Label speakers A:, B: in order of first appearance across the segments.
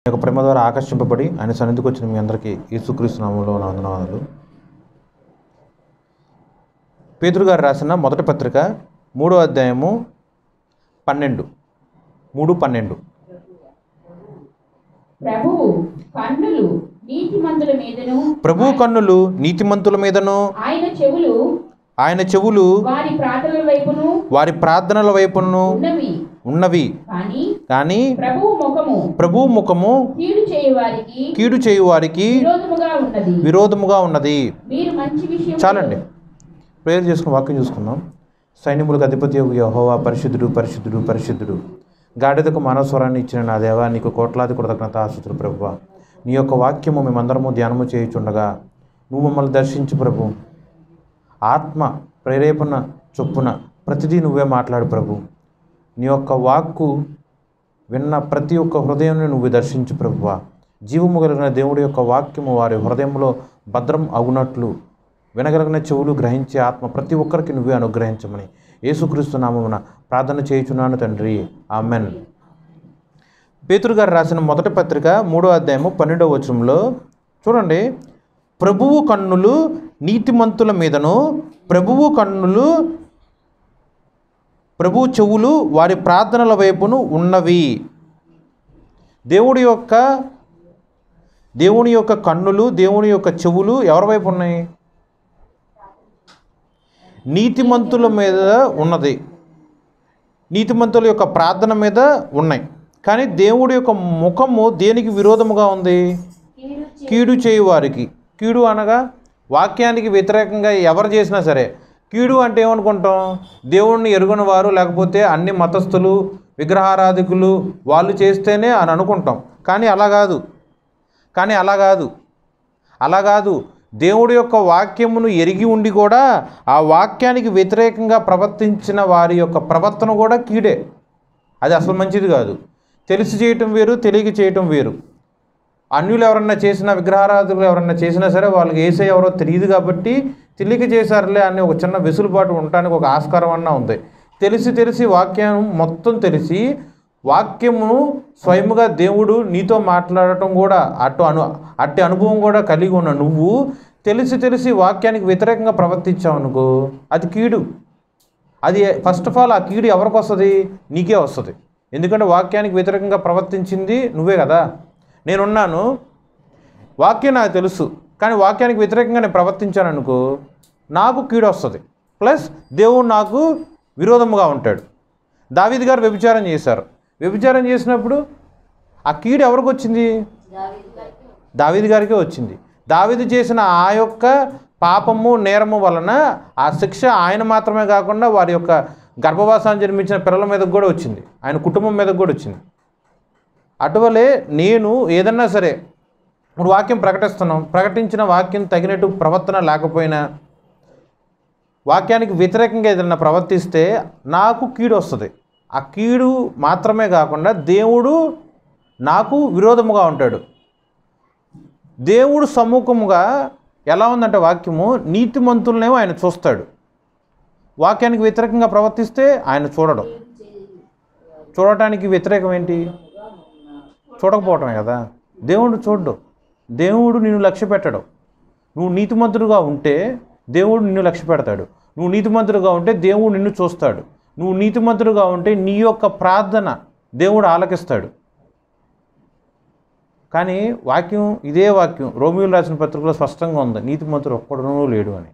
A: యొక్క ప్రేమ ద్వారా ఆకర్షింపబడి ఆయన సన్నిధికి వచ్చిన మీ అందరికీ యేసుక్రీస్తు నామములో నా వందనాలు. పేతురు గారు రాసిన మొదటి పత్రిక 3వ అధ్యాయము 3:12.
B: ప్రభువు కన్నులు
A: నీతిమంతుల మీదను ఆయన చెవులు వారి ప్రార్థనల వైపును ఉన్నవి. కానీ ప్రభువు ముఖము కీడు చేయువారికి విరోధముగా ఉన్నది. చాలండి, ప్రేయర్ చేసుకుని వాక్యం చూసుకుందాం. సైన్యములకు అధిపతి యెహోవా పరిశుద్ధుడు పరిశుద్ధుడు పరిశుద్ధుడు. గాడిదకు మానవస్వరాన్ని ఇచ్చిన నా దేవా, నీకు కోట్లాది కృతజ్ఞతాస్తుతులు ప్రభువా. నీ యొక్క వాక్యము మేమందరము ధ్యానము చేయుచుండగా నువ్వు మమ్మల్ని దర్శించు ప్రభు. ఆత్మ ప్రేరేపణ చొప్పున ప్రతిదీ నువ్వే మాట్లాడు ప్రభు. నీ యొక్క వాక్కు విన్న ప్రతి ఒక్క హృదయాన్ని నువ్వు దర్శించు ప్రభువా. జీవము కలిగిన దేవుడి యొక్క వాక్యము వారి హృదయంలో భద్రం అగునట్లు వినగలిగిన చెవులు గ్రహించే ఆత్మ ప్రతి ఒక్కరికి నువ్వే అనుగ్రహించమని యేసుక్రీస్తు నామమున ప్రార్థన చేయుచున్నాను తండ్రి, ఆమెన్. పేతురు గారు రాసిన మొదటి పత్రిక 3వ అధ్యాయము 12వ వచనంలో చూడండి. ప్రభువు కన్నులు నీతిమంతుల మీదను ప్రభువు చెవులు వారి ప్రార్థనల వైపును ఉన్నవి. దేవుని యొక్క కన్నులు, దేవుని యొక్క చెవులు ఎవరి వైపు ఉన్నాయి? నీతిమంతుల మీద ఉన్నది. నీతిమంతుల యొక్క ప్రార్థన మీద ఉన్నాయి. కానీ దేవుడి యొక్క ముఖము దేనికి విరోధముగా ఉంది? కీడు చేయువారికి. కీడు అనగా వాక్యానికి వ్యతిరేకంగా ఎవరు చేసినా సరే. కీడు అంటే ఏమనుకుంటాం? దేవుణ్ణి ఎరుగని వారు, లేకపోతే అన్ని మతస్థులు, విగ్రహారాధికులు వాళ్ళు చేస్తేనే అని అనుకుంటాం. కానీ అలా కాదు. దేవుడి యొక్క వాక్యమును ఎరిగి ఉండి కూడా ఆ వాక్యానికి వ్యతిరేకంగా ప్రవర్తించిన వారి యొక్క ప్రవర్తన కూడా కీడే. అది అసలు మంచిది కాదు. తెలిసి చేయటం వేరు, తెలియక చేయటం వేరు. అన్యులు ఎవరన్నా చేసినా, విగ్రహారాధకులు ఎవరన్నా చేసినా సరే వాళ్ళకి యేసయ్య ఎవరో తెలియదు కాబట్టి తెలియక చేశారులే అని ఒక చిన్న వెసులుబాటు ఉండటానికి ఒక ఆస్కారం అన్నా ఉంది. తెలిసి వాక్యం మొత్తం తెలిసి వాక్యమును స్వయముగా దేవుడు నీతో మాట్లాడటం కూడా అట్టి అనుభవం కూడా కలిగి ఉన్న నువ్వు తెలిసి వాక్యానికి వ్యతిరేకంగా ప్రవర్తించావు అనుకో, అది కీడు. అది ఫస్ట్ ఆఫ్ ఆల్ ఆ కీడు ఎవరికి వస్తుంది? నీకే వస్తుంది. ఎందుకంటే వాక్యానికి వ్యతిరేకంగా ప్రవర్తించింది నువ్వే కదా. నేనున్నాను, వాక్యం నాకు తెలుసు, కానీ వాక్యానికి వ్యతిరేకంగా నేను ప్రవర్తించాను అనుకో, నాకు కీడు వస్తుంది. ప్లస్ దేవుడు నాకు విరోధముగా ఉంటాడు. దావీదు గారు వ్యభిచారం చేశారు. వ్యభిచారం చేసినప్పుడు ఆ కీడు ఎవరికి వచ్చింది? దావీదు గారికే వచ్చింది. దావీదు చేసిన ఆ యొక్క పాపము, నేరము వలన ఆ శిక్ష ఆయన మాత్రమే కాకుండా వారి యొక్క గర్భవాసాన్ని జన్మించిన పిల్లల మీదకు కూడా వచ్చింది, ఆయన కుటుంబం మీదకు కూడా వచ్చింది. అటువలే నేను ఏదన్నా సరే ఇప్పుడు వాక్యం ప్రకటించిన వాక్యం తగినట్టు ప్రవర్తన లేకపోయినా, వాక్యానికి వ్యతిరేకంగా ఏదైనా ప్రవర్తిస్తే నాకు కీడు వస్తుంది. ఆ కీడు మాత్రమే కాకుండా దేవుడు నాకు విరోధముగా ఉంటాడు. దేవుడు సమ్ముఖముగా ఎలా ఉందంటే వాక్యము, నీతిమంతులనేమో ఆయన చూస్తాడు. వాక్యానికి వ్యతిరేకంగా ప్రవర్తిస్తే ఆయన చూడటానికి వ్యతిరేకం ఏంటి? చూడకపోవటమే కదా. దేవుడు చూడ్డు. దేవుడు నిన్ను లక్ష్య పెట్టడు. నువ్వు నీతిమంతుడుగా ఉంటే దేవుడు నిన్ను లక్ష్య పెడతాడు. నువ్వు నీతిమంతుడుగా ఉంటే దేవుడు నిన్ను చూస్తాడు. నువ్వు నీతిమంతుడుగా ఉంటే నీ యొక్క ప్రార్థన దేవుడు ఆలకిస్తాడు. కానీ ఇదే వాక్యం రోమియోలు రాసిన పత్రికలో స్పష్టంగా ఉంది, నీతిమంతుడు ఒక్కడనూ లేడు అని.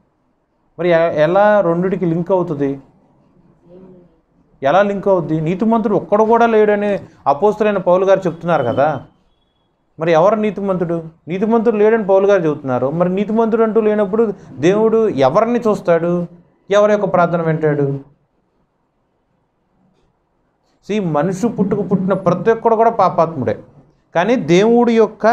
A: మరి ఎలా రెండిటికి లింక్ అవుతుంది? ఎలా లింక్ అవుద్ది? నీతిమంతుడు ఒక్కడు కూడా లేడని అపోస్తలుడైన పౌలు గారు చెప్తున్నారు కదా. మరి ఎవరు నీతిమంతుడు? నీతిమంతుడు లేడని పౌలు గారు చెబుతున్నారు. మరి నీతిమంతుడు అంటూ లేనప్పుడు దేవుడు ఎవరిని చూస్తాడు? ఎవరి యొక్క ప్రార్థన వింటాడు? మనిషి పుట్టిన ప్రతి ఒక్కడు కూడా పాపాత్ముడే. కానీ దేవుడి యొక్క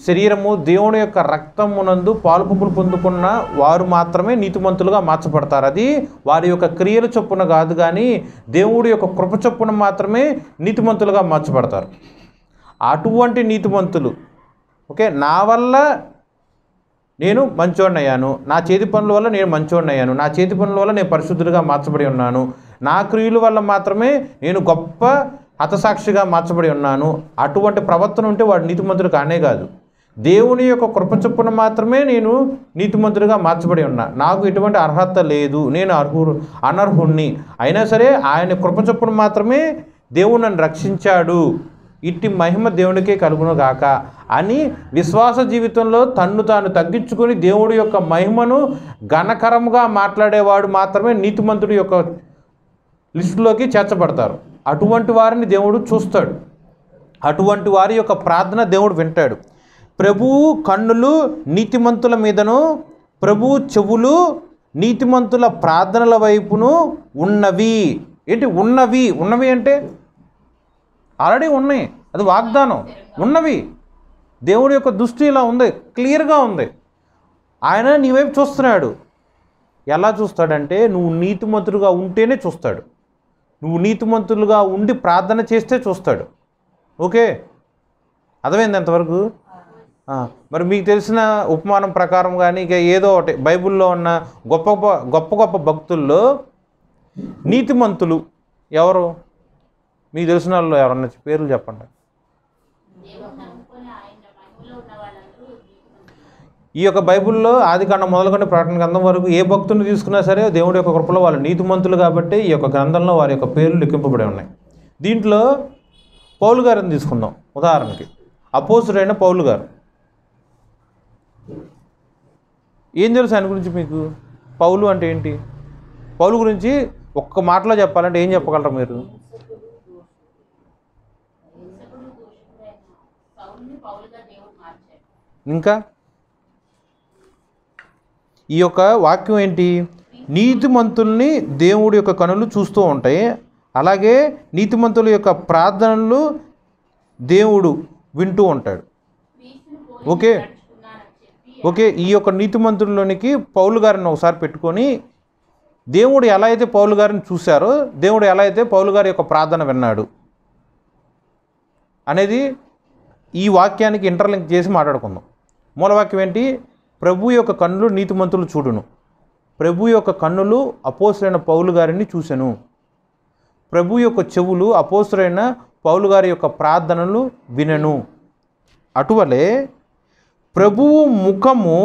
A: శరీరము, దేవుని యొక్క రక్తమునందు పాలుపంపులు పొందుకున్న వారు మాత్రమే నీతిమంతులుగా మార్చబడతారు. అది వారి యొక్క క్రియల చొప్పున కాదు, కానీ దేవుడి యొక్క కృప చొప్పున మాత్రమే నీతిమంతులుగా మార్చబడతారు. అటువంటి నీతిమంతులు నా వల్ల నేను మంచోడినయ్యాను, నా చేతి పనుల వల్ల నేను మంచోడినయ్యాను, నా చేతి పనుల వల్ల నేను పరిశుద్ధుడిగా మార్చబడి ఉన్నాను, నా క్రియల వల్ల మాత్రమే నేను గొప్ప హతసాక్షిగా మార్చబడి ఉన్నాను. అటువంటి ప్రవర్తన ఉంటే వాడు నీతిమంతుడు కానే కాదు. దేవుని యొక్క కృప చొప్పున మాత్రమే నేను నీతిమంతుడిగా మార్చబడి ఉన్నా. నాకు ఎటువంటి అర్హత లేదు, నేను అనర్హుణ్ణి. అయినా సరే ఆయన కృప చొప్పున మాత్రమే దేవుడు నన్ను రక్షించాడు. ఇట్టి మహిమ దేవునికే కలుగును గాక అని విశ్వాస జీవితంలో తన్ను తాను తగ్గించుకొని దేవుడి యొక్క మహిమను ఘనకరముగా మాట్లాడేవాడు మాత్రమే నీతిమంతుడి యొక్క లిస్టులోకి చేర్చబడతారు. అటువంటి వారిని దేవుడు చూస్తాడు. అటువంటి వారి యొక్క ప్రార్థన దేవుడు వింటాడు. ప్రభువు కన్నులు నీతిమంతుల మీదను, ప్రభువు చెవులు నీతిమంతుల ప్రార్థనల వైపును ఉన్నవి. ఏంటి ఉన్నవి? ఉన్నవి అంటే ఆల్రెడీ ఉన్నాయి, అది వాగ్దానం. ఉన్నవి. దేవుడి యొక్క దృష్టి ఇలా ఉంది, క్లియర్గా ఉంది. ఆయన నీ వైపు చూస్తున్నాడు. ఎలా చూస్తాడంటే నువ్వు నీతిమంతులుగా ఉంటేనే చూస్తాడు. నువ్వు నీతిమంతులుగా ఉండి ప్రార్థన చేస్తే చూస్తాడు. ఓకే, అర్థమైంది ఎంతవరకు? మరి మీకు తెలిసిన ఉపమానం ప్రకారం కానీ ఇక ఏదో ఒకటి బైబిల్లో ఉన్న గొప్ప గొప్ప గొప్ప భక్తుల్లో నీతిమంతులు ఎవరు? మీకు తెలిసిన వాళ్ళు ఎవరన్నా పేర్లు చెప్పండి. ఈ యొక్క బైబిల్లో ఆదికాండం మొదలుకొని ప్రకటన గ్రంథం వరకు ఏ భక్తుని తీసుకున్నా సరే దేవుడి యొక్క కృపలో వాళ్ళు నీతిమంతులు కాబట్టి ఈ యొక్క గ్రంథంలో వారి యొక్క పేర్లు లిఖింపబడి ఉన్నాయి. దీంట్లో పౌలు గారిని తీసుకుందాం ఉదాహరణకి. అపోస్తుడైన పౌలు గారు. ఏం తెలుసు ఆయన గురించి మీకు? పౌలు అంటే ఏంటి? పౌలు గురించి ఒక్క మాటలో చెప్పాలంటే ఏం చెప్పగలరు మీరు? ఇంకా ఈ యొక్క వాక్యం ఏంటి? నీతిమంతుల్ని దేవుడి యొక్క కనులు చూస్తూ ఉంటాయి. అలాగే నీతిమంతుల యొక్క ప్రార్థనలు దేవుడు వింటూ ఉంటాడు. ఓకే ఓకే ఈ యొక్క నీతిమంతుల్లోనికి పౌలు గారిని ఒకసారి పెట్టుకొని దేవుడు ఎలా అయితే పౌలు గారిని చూశారో, దేవుడు ఎలా అయితే పౌలు గారి యొక్క ప్రార్థన విన్నాడు అనేది ఈ వాక్యానికి ఇంటర్లింక్ చేసి మాట్లాడుకుందాం. మూలవాక్యం ఏంటి? ప్రభు యొక్క కన్నులు నీతిమంతులు చూడును. ప్రభు యొక్క కన్నులు అపోస్తులైన పౌలు గారిని చూసెను. ప్రభు యొక్క చెవులు అపోస్తులైన పౌలు గారి యొక్క ప్రార్థనలు వినెను. అటువలే ప్రభువు ముఖము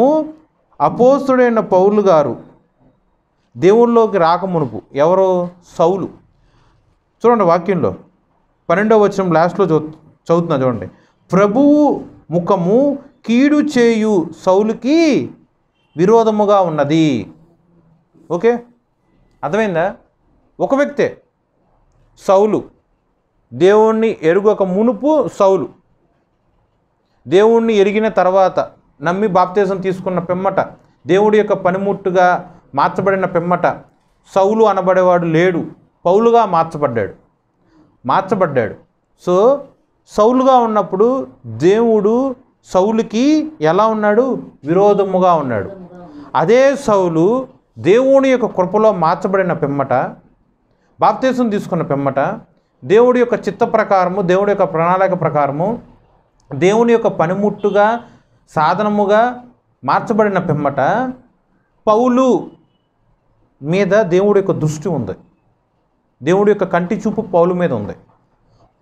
A: అపోస్తుడైన పౌలు గారు దేవుళ్ళలోకి రాకమునుపు ఎవరో సౌలు. చూడండి వాక్యంలో 12వ వచనం లాస్ట్లో చదువుతున్నా చూడండి. ప్రభువు ముఖము కీడు చేయు సౌలుకి విరోధముగా ఉన్నది. ఓకే, అర్థమైందా? ఒక వ్యక్తే సౌలు. దేవుణ్ణి ఎరుగక మునుపు సౌలు, దేవుణ్ణి ఎరిగిన తర్వాత నమ్మి బాప్తిసం తీసుకున్న పిమ్మట, దేవుడి యొక్క పనిముట్టుగా మార్చబడిన పిమ్మట సౌలు అనబడేవాడు లేడు, పౌలుగా మార్చబడ్డాడు. సో సౌలుగా ఉన్నప్పుడు దేవుడు సౌలుకి ఎలా ఉన్నాడు? విరోధముగా ఉన్నాడు. అదే సౌలు దేవుని యొక్క కృపలో మార్చబడిన పిమ్మట, బాప్తిసం తీసుకున్న పిమ్మట, దేవుడి యొక్క చిత్త ప్రకారము, దేవుడి యొక్క ప్రణాళిక ప్రకారము, దేవుని యొక్క పనిముట్టుగా సాధనముగా మార్చబడిన పిమ్మట పౌలు మీద దేవుడి యొక్క దృష్టి ఉంది. దేవుడి యొక్క కంటి చూపు పౌలు మీద ఉంది.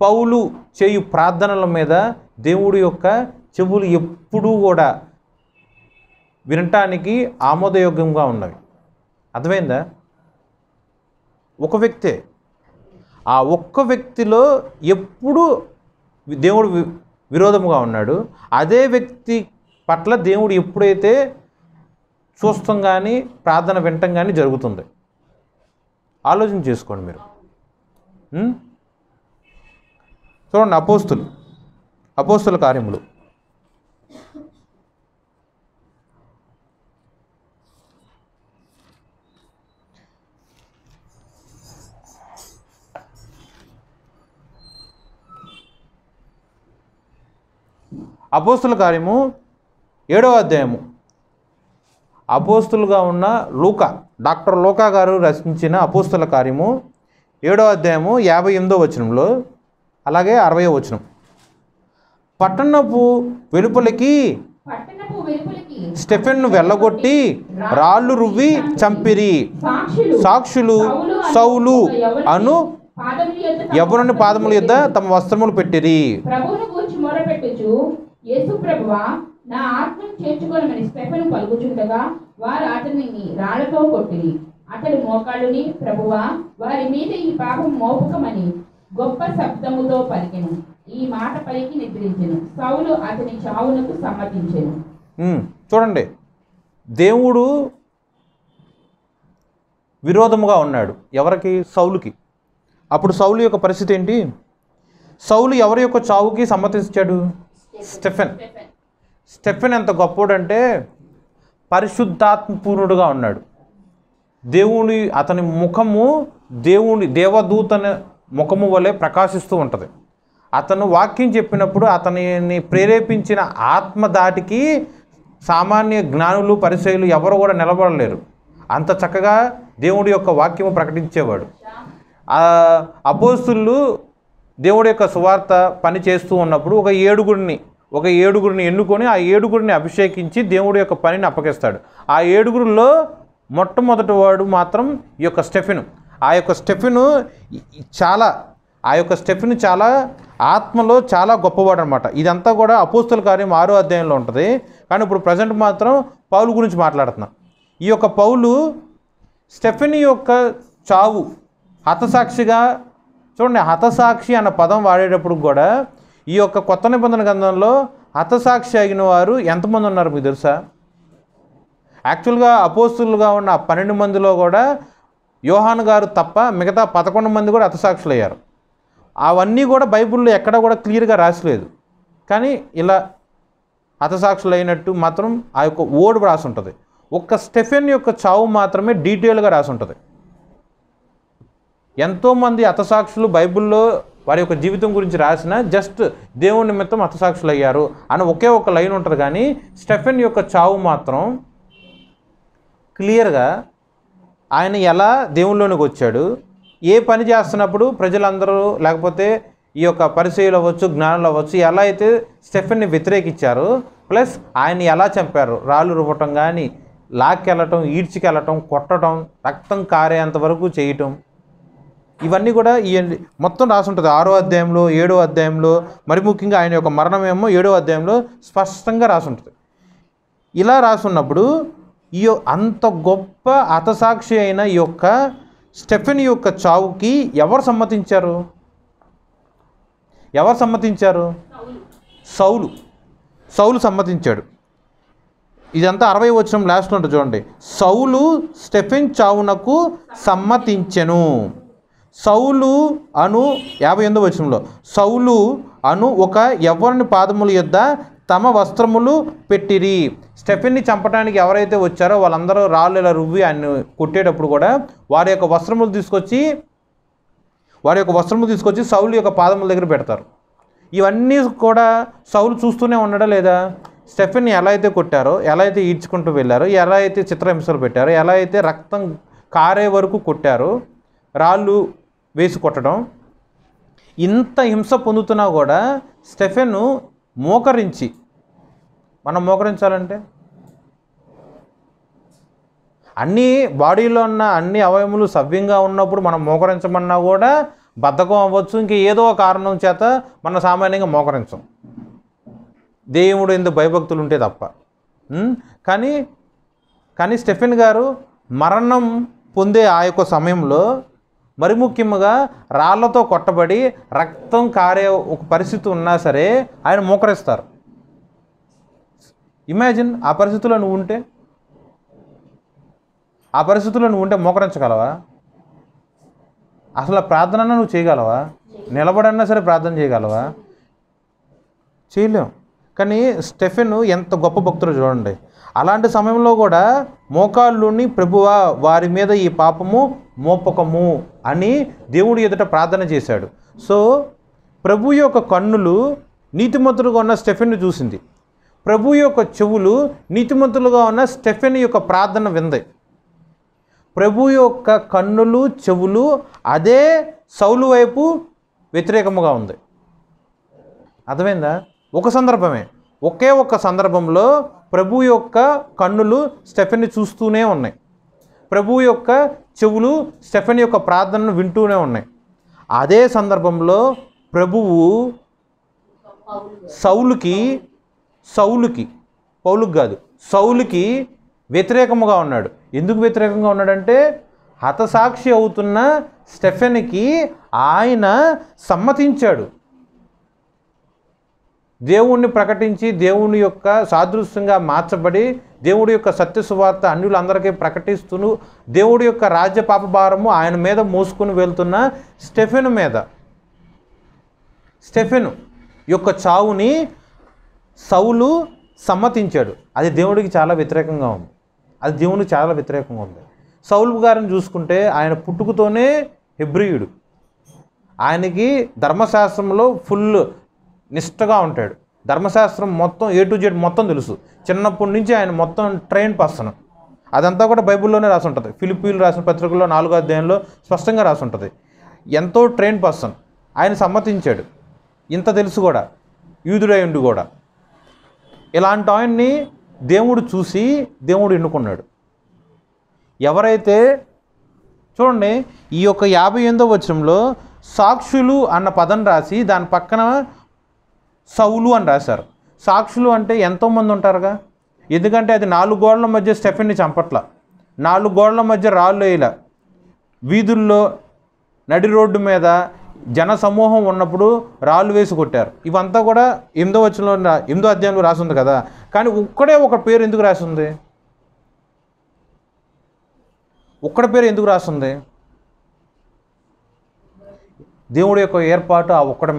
A: పౌలు చేయు ప్రార్థనల మీద దేవుడి యొక్క చెవులు ఎప్పుడూ కూడా వినటానికి ఆమోదయోగ్యంగా ఉన్నవి. అర్థమైందా? ఒక వ్యక్తే. ఆ ఒక్క వ్యక్తిలో ఎప్పుడు దేవుడు విరోధముగా ఉన్నాడు. అదే వ్యక్తి పట్ల దేవుడు ఎప్పుడైతే చూస్తాం కానీ ప్రార్థన వినటం కానీ జరుగుతుంది. ఆలోచన చేసుకోండి మీరు. చూడండి అపోస్తుల కార్యములు అపోస్తుల కార్యము 7వ అధ్యాయము. అపోస్తులుగా ఉన్న లూకా, డాక్టర్ లూకా గారు రచించిన అపోస్తుల కార్యము 7వ అధ్యాయము 58వ వచనంలో, అలాగే 60వ వచనం. పట్టణపు వెలుపలికి స్టెఫెన్ను వెళ్ళగొట్టి రాళ్ళు రువ్వి చంపిరి. సాక్షులు సౌలు అను
B: పాదముల యొద్ద తమ
A: ఎవరిని పాదముల యొద్ద తమ వస్త్రములు పెట్టిరి.
B: ప్రభువును గూర్చి మొరపెట్టుచు, యేసు ప్రభువా, నా ఆత్మను చేర్చుకోనమని స్టెఫెను పలుకుచుండగా వారు అతనిని రాళ్లతో కొట్టిరి. అతడు మోకాళ్ళుని, ప్రభువా, వారి మీద ఈ పాపం మోపకమని గొప్ప శబ్దముతో పలికెను. ఈ మాట పలికి నిద్రించెను. సౌలు అతని చావునకు సమ్మతించెను.
A: చూడండి, దేవుడు విరోధముగా ఉన్నాడు ఎవరికి? సౌలుకి. అప్పుడు సౌలు యొక్క పరిస్థితి ఏంటి? సౌలు ఎవరి యొక్క చావుకి సమ్మతించాడు? స్టెఫెన్. స్టెఫెన్ ఎంత గొప్పోడంటే పరిశుద్ధాత్మపూర్ణుడుగా ఉన్నాడు. అతని ముఖము దేవదూతన ముఖము వలె ప్రకాశిస్తూ ఉంటుంది. అతను వాక్యం చెప్పినప్పుడు అతనిని ప్రేరేపించిన ఆత్మ దాటికి సామాన్య జ్ఞానులు పరిచయులు ఎవరు కూడా నిలబడలేరు. అంత చక్కగా దేవుడి యొక్క వాక్యము ప్రకటించేవాడు. అపోస్తులు దేవుడి యొక్క సువార్త పని చేస్తూ ఉన్నప్పుడు ఒక ఏడుగురిని ఎన్నుకొని ఆ ఏడుగురిని అభిషేకించి దేవుడి యొక్క పనిని అప్పగిస్తాడు. ఆ ఏడుగురిలో మొట్టమొదటి వాడు మాత్రం ఈ యొక్క స్టెఫెను. ఆ యొక్క స్టెఫెను చాలా ఆత్మలో చాలా గొప్పవాడు అనమాట. ఇదంతా కూడా అపోస్తుల కార్యం 6వ అధ్యాయంలో ఉంటుంది. కానీ ఇప్పుడు ప్రజెంట్ మాత్రం పౌలు గురించి మాట్లాడుతున్నాం. ఈ యొక్క పౌలు స్టెఫెన్ యొక్క చావు హతసాక్షిగా, చూడండి, హతసాక్షి అన్న పదం వాడేటప్పుడు కూడా ఈ యొక్క కొత్త నిబంధన గ్రంథంలో హతసాక్షి అయిన వారు ఎంతమంది ఉన్నారు మీకు తెలుసా? యాక్చువల్గా అపోస్తులుగా ఉన్న 12 మందిలో కూడా యోహాను గారు తప్ప మిగతా 11 మంది కూడా హతసాక్షులు అయ్యారు. అవన్నీ కూడా బైబిల్లో ఎక్కడ కూడా క్లియర్గా రాసలేదు. కానీ ఇలా హతసాక్షులు అయినట్టు మాత్రం ఆ యొక్క ఓడు రాసి ఉంటుంది. ఒక్క స్టెఫెన్ యొక్క చావు మాత్రమే డీటెయిల్గా రాసి ఉంటుంది. ఎంతోమంది హతసాక్షులు బైబిల్లో వారి యొక్క జీవితం గురించి రాసిన జస్ట్ దేవుని నిమిత్తం హతసాక్షులు అయ్యారు అని ఒకే ఒక లైన్ ఉంటుంది. కానీ స్టెఫెన్ యొక్క చావు మాత్రం క్లియర్గా ఆయన ఎలా దేవునిలోనికి వచ్చాడు, ఏ పని చేస్తున్నప్పుడు ప్రజలందరూ లేకపోతే ఈ యొక్క పరిచయులు అవ్వచ్చు, జ్ఞానులు అవ్వచ్చు, ఎలా అయితే స్టెఫెన్ని వ్యతిరేకించారు, ప్లస్ ఆయన్ని ఎలా చంపారు, రాళ్ళు రువ్వటం కానీ, లాక్కెళ్ళటం, ఈడ్చికెళ్ళటం, కొట్టడం, రక్తం కారేంత వరకు చేయటం, ఇవన్నీ కూడా ఈ మొత్తం రాసుంటుంది 6వ అధ్యాయంలో, 7వ అధ్యాయంలో. మరి ముఖ్యంగా ఆయన యొక్క మరణమేమో 7వ అధ్యాయంలో స్పష్టంగా రాసుంటుంది. ఇలా రాసున్నప్పుడు అంత గొప్ప హతసాక్షి అయిన ఈ యొక్క స్టెఫెన్ యొక్క చావుకి ఎవరు సమ్మతించారు? సౌలు సమ్మతించాడు. ఇదంతా 60వ వచనం లాస్ట్లో ఉంటుంది చూడండి. సౌలు స్టెఫెన్ చావునకు సమ్మతించెను. సౌలు అను 58వ వచనంలో సౌలు అను ఒక యవ్వనుని పాదముల యొద్ద తమ వస్త్రములు పెట్టిరి. స్టెఫెన్ని చంపడానికి ఎవరైతే వచ్చారో వాళ్ళందరూ రాళ్ళు ఇలా రువ్వి ఆయన కొట్టేటప్పుడు కూడా వారి యొక్క వస్త్రములు తీసుకొచ్చి సౌలు యొక్క పాదముల దగ్గర పెడతారు. ఇవన్నీ కూడా సౌలు చూస్తూనే ఉన్నాడా లేదా? స్టెఫెన్ని ఎలా అయితే కొట్టారో, ఎలా అయితే ఈడ్చుకుంటూ వెళ్ళారో, ఎలా అయితే చిత్రహింసలు పెట్టారో, ఎలా అయితే రక్తం కారే వరకు కొట్టారో, రాళ్ళు వేసి కొట్టడం, ఇంత హింస పొందుతున్నా కూడా స్టెఫెను మోకరించి, మనం మోకరించాలంటే అన్నీ బాడీలో ఉన్న అన్ని అవయములు సవ్యంగా ఉన్నప్పుడు మనం మోకరించమన్నా కూడా బద్ధకం అవ్వచ్చు, ఇంక ఏదో కారణం చేత మనం సామాన్యంగా మోకరించం, దేవుడు ఎందుకు భయభక్తులు ఉంటే తప్ప. కానీ స్టెఫెన్ గారు మరణం పొందే ఆ యొక్క సమయంలో మరి ముఖ్యంగా రాళ్లతో కొట్టబడి రక్తం కారే ఒక పరిస్థితి ఉన్నా సరే ఆయన మోకరిస్తారు. ఇమాజిన్ ఆ పరిస్థితుల్లో నువ్వు ఉంటే మోకరించగలవా? అసలు ప్రార్థన నువ్వు చేయగలవా? నిలబడన్నా సరే ప్రార్థన చేయగలవా? చేయలేం. కానీ స్టెఫెన్ ఎంత గొప్ప భక్తుడు చూడండి. అలాంటి సమయంలో కూడా మోకాళ్ళుని, ప్రభువా వారి మీద ఈ పాపము మోపకము అని దేవుడి ఎదుట ప్రార్థన చేశాడు. సో ప్రభు యొక్క కన్నులు నీతిమంతులుగా ఉన్న స్టెఫెన్ను చూసింది, ప్రభు యొక్క చెవులు నీతిమంతులుగా ఉన్న స్టెఫెన్ యొక్క ప్రార్థన వింది. ప్రభు యొక్క కన్నులు, చెవులు అదే సౌలు వైపు వ్యతిరేకముగా ఉంది. అర్థమైందా? ఒకే ఒక సందర్భంలో ప్రభు యొక్క కన్నులు స్టెఫెన్ని చూస్తూనే ఉన్నాయి, ప్రభు యొక్క చెవులు స్టెఫెన్ యొక్క ప్రార్థనను వింటూనే ఉన్నాయి. అదే సందర్భంలో ప్రభువు పౌలుకి కాదు, సౌలుకి వ్యతిరేకముగా ఉన్నాడు. ఎందుకు వ్యతిరేకంగా ఉన్నాడంటే హతసాక్షి అవుతున్న స్టెఫెన్కి ఆయన సమ్మతించాడు. దేవుణ్ణి ప్రకటించి దేవుని యొక్క సాదృశ్యంగా మార్చబడి దేవుడి యొక్క సత్య సువార్త అన్యులందరికీ ప్రకటిస్తూ దేవుడి యొక్క రాజ్య పాపభారము ఆయన మీద మోసుకుని వెళ్తున్న స్టెఫెను యొక్క చావుని సౌలు సమ్మతించాడు. అది దేవుడికి చాలా వ్యతిరేకంగా ఉంది. సౌలు గారిని చూసుకుంటే ఆయన పుట్టుకతోనే హెబ్రీయుడు. ఆయనకి ధర్మశాస్త్రంలో ఫుల్ నిష్టగా ఉంటాడు. ధర్మశాస్త్రం మొత్తం A to Z మొత్తం తెలుసు. చిన్నప్పటి నుంచి ఆయన మొత్తం ట్రైన్ పర్సన్. అదంతా కూడా బైబిల్లోనే రాసి ఉంటుంది. ఫిలిప్పీలు రాసిన పత్రికల్లో 4వ అధ్యాయంలో స్పష్టంగా రాసి ఉంటుంది. ఎంతో ట్రైన్ పర్సన్. ఆయన సమ్మతించాడు. ఇంత తెలుసు కూడా, యూదుడై ఉండి కూడా. ఇలాంటి ఆయన్ని దేవుడు చూసి దేవుడు ఎన్నుకున్నాడు. ఎవరైతే చూడండి, ఈ యొక్క 58వ వచనంలో సాక్షులు అన్న పదం రాసి దాని పక్కన సౌలు అని రాశారు. సాక్షులు అంటే ఎంతోమంది ఉంటారుగా. ఎందుకంటే అది 4 గోడల మధ్య స్టెఫెన్ని చంపట్ల, 4 గోడల మధ్య రాళ్ళు వేయలా, వీధుల్లో నడి రోడ్డు మీద జన సమూహం ఉన్నప్పుడు రాళ్ళు వేసి కొట్టారు. ఇవంతా కూడా 8వ వచనంలో 8వ అధ్యాయంలో రాసి ఉంది కదా. కానీ ఒక్కడే ఒక పేరు ఎందుకు రాసి ఉంది? దేవుడి యొక్క ఏర్పాటు ఆ ఒక్కడి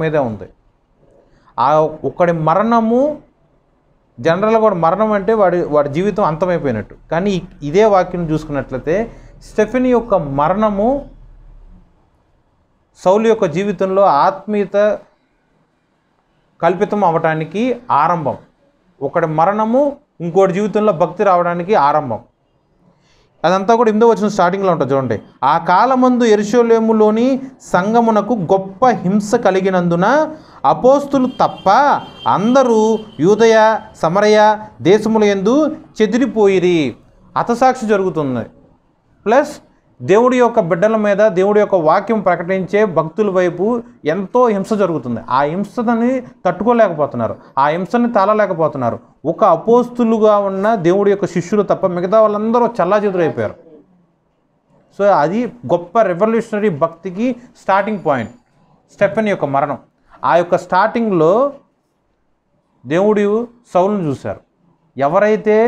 A: మీద ఉంది. ఆ ఒక్కడి మరణము జనరల్గా కూడా మరణం అంటే వాడి జీవితం అంతమైపోయినట్టు. కానీ ఇదే వాక్యం చూసుకున్నట్లయితే స్టెఫెన్ యొక్క మరణము సౌలు యొక్క జీవితంలో ఆత్మీయత కల్పితం అవ్వటానికి ఆరంభం. ఒకటి మరణము ఇంకోటి జీవితంలో భక్తి రావడానికి ఆరంభం. అదంతా కూడా 8వ వచనం స్టార్టింగ్లో ఉంటుంది చూడండి. ఆ కాలమందు యెరూషలేములోని సంఘమునకు గొప్ప హింస కలిగినందున అపోస్తులు తప్ప అందరూ యూదయ సమరయ దేశముల యందు చెదిరిపోయిరి. హతసాక్షి జరుగుతుంది. ప్లస్ దేవుడి యొక్క బిడ్డల మీద దేవుడి యొక్క వాక్యం ప్రకటించే భక్తుల వైపు ఎంతో హింస జరుగుతుంది. ఆ హింసని తట్టుకోలేకపోతున్నారు, ఆ హింసని తాళలేకపోతున్నారు. ఒక అపోస్తులుగా ఉన్న దేవుడి యొక్క శిష్యులు తప్ప మిగతా వాళ్ళందరూ చల్లాచెదురైపోయారు. సో అది గొప్ప రెవల్యూషనరీ భక్తికి స్టార్టింగ్ పాయింట్ స్టెఫెన్ యొక్క మరణం. ఆ యొక్క స్టార్టింగ్లో దేవుడు సౌలును చూశారు. ఎవరైతే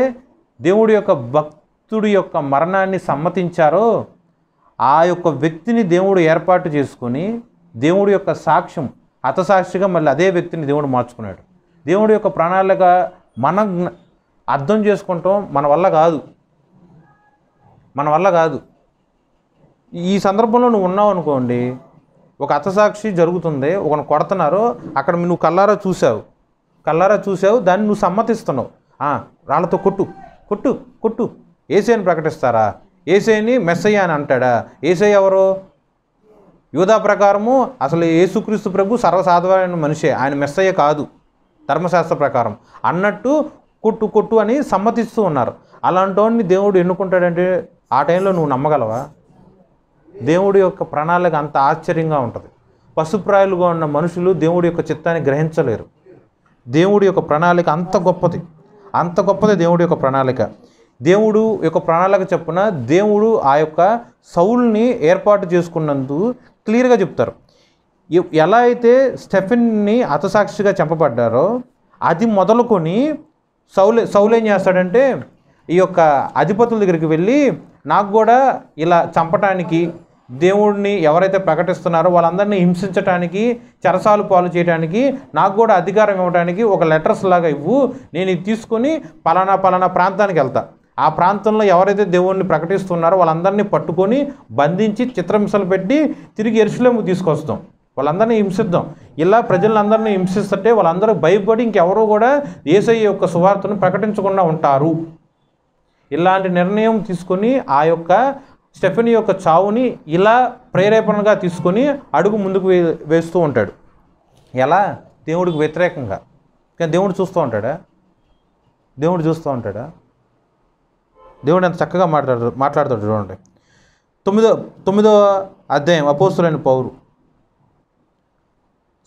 A: దేవుడి యొక్క భక్తుడి యొక్క మరణాన్ని సమ్మతించారో ఆ యొక్క వ్యక్తిని దేవుడు ఏర్పాటు చేసుకొని దేవుడి యొక్క సాక్ష్యం హతసాక్షిగా మళ్ళీ అదే వ్యక్తిని దేవుడు మార్చుకున్నాడు. దేవుడి యొక్క ప్రణాళిక మనం అర్థం చేసుకుంటాం మన వల్ల కాదు. ఈ సందర్భంలో నువ్వు ఉన్నావు అనుకోండి, ఒక హతసాక్షి జరుగుతుంది, ఒకరిని కొడుతున్నారు, అక్కడ నువ్వు కల్లారా చూసావు, దాన్ని నువ్వు సమ్మతిస్తున్నావు. రాళ్ళతో కొట్టు యేసయ్యని ప్రకటిస్తారా? యేసయ్యని మెస్సయ్య అని అంటాడా? యేసయ్య ఎవరు? యూదా ప్రకారము అసలు యేసుక్రీస్తు ప్రభు సర్వసాధారణ మనిషే, ఆయన మెస్సయ్య కాదు ధర్మశాస్త్ర ప్రకారం అన్నట్టు కొట్టు అని సమ్మతిస్తూ ఉన్నారు. అలాంటి వాడిని దేవుడు ఎన్నుకుంటాడంటే ఆ టైంలో నువ్వు నమ్మగలవా? దేవుడి యొక్క ప్రణాళిక అంత ఆశ్చర్యంగా ఉంటుంది. పశుప్రాయులుగా ఉన్న మనుషులు దేవుడి యొక్క చిత్తాన్ని గ్రహించలేరు. దేవుడి యొక్క ప్రణాళిక అంత గొప్పది దేవుడి యొక్క ప్రణాళిక. దేవుడు యొక్క ప్రణాళిక చెప్పున దేవుడు ఆ యొక్క సౌలుని ఏర్పాటు చేసుకున్నందుకు క్లియర్గా చెప్తారు. ఎలా అయితే స్టెఫెన్ని హతసాక్షిగా చంపబడ్డారో అది మొదలుకొని సౌలు ఏం చేస్తాడంటే ఈ యొక్క అధిపతుల దగ్గరికి వెళ్ళి నాకు కూడా ఇలా చంపటానికి దేవుడిని ఎవరైతే ప్రకటిస్తున్నారో వాళ్ళందరినీ హింసించడానికి చెరసాలు పాలు చేయడానికి నాకు కూడా అధికారం ఇవ్వడానికి ఒక లెటర్స్ లాగా ఇవ్వు, నేను ఇది తీసుకొని పలానా ప్రాంతానికి వెళ్తా. ఆ ప్రాంతంలో ఎవరైతే దేవుణ్ణి ప్రకటిస్తున్నారో వాళ్ళందరినీ పట్టుకొని బంధించి చిత్రహింసలు పెట్టి తిరిగి యెరూషలేముకు తీసుకొస్తాం, వాళ్ళందరినీ హింసిద్దాం. ఇలా ప్రజలందరినీ హింసిస్తుంటే వాళ్ళందరూ భయపడి ఇంకెవరూ కూడా యేసయ్య యొక్క సువార్తను ప్రకటించకుండా ఉంటారు. ఇలాంటి నిర్ణయం తీసుకొని ఆ యొక్క స్టెఫెన్ యొక్క చావుని ఇలా ప్రేరేపణగా తీసుకొని అడుగు ముందుకు వేస్తూ ఉంటాడు. ఎలా? దేవుడికి వ్యతిరేకంగా. కానీ దేవుడు చూస్తూ ఉంటాడా? దేవుడు ఎంత చక్కగా మాట్లాడతాడు చూడండి. తొమ్మిదో అధ్యాయం అపోస్తులైన పౌలు.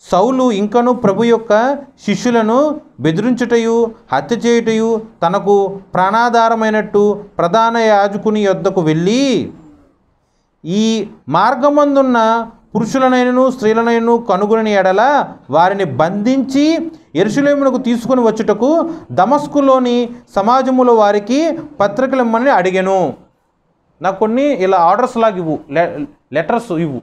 A: సౌలు ఇంకను ప్రభు యొక్క శిష్యులను బెదిరించుటయు హత్య చేయుటయు తనకు ప్రాణాధారమైనట్టు ప్రధాన యాజకుని యొద్దకు వెళ్ళి ఈ మార్గమందున్న పురుషులనైనను స్త్రీలనైనను కనుగొని ఎడల వారిని బంధించి యెరూషలేమునకు తీసుకుని వచ్చుటకు దమస్కులోని సమాజములో వారికి పత్రికలు ఇమ్మని అడిగాను. నాకు కొన్ని ఇలా ఆర్డర్స్ లాగా ఇవ్వు, లెటర్స్ ఇవ్వు.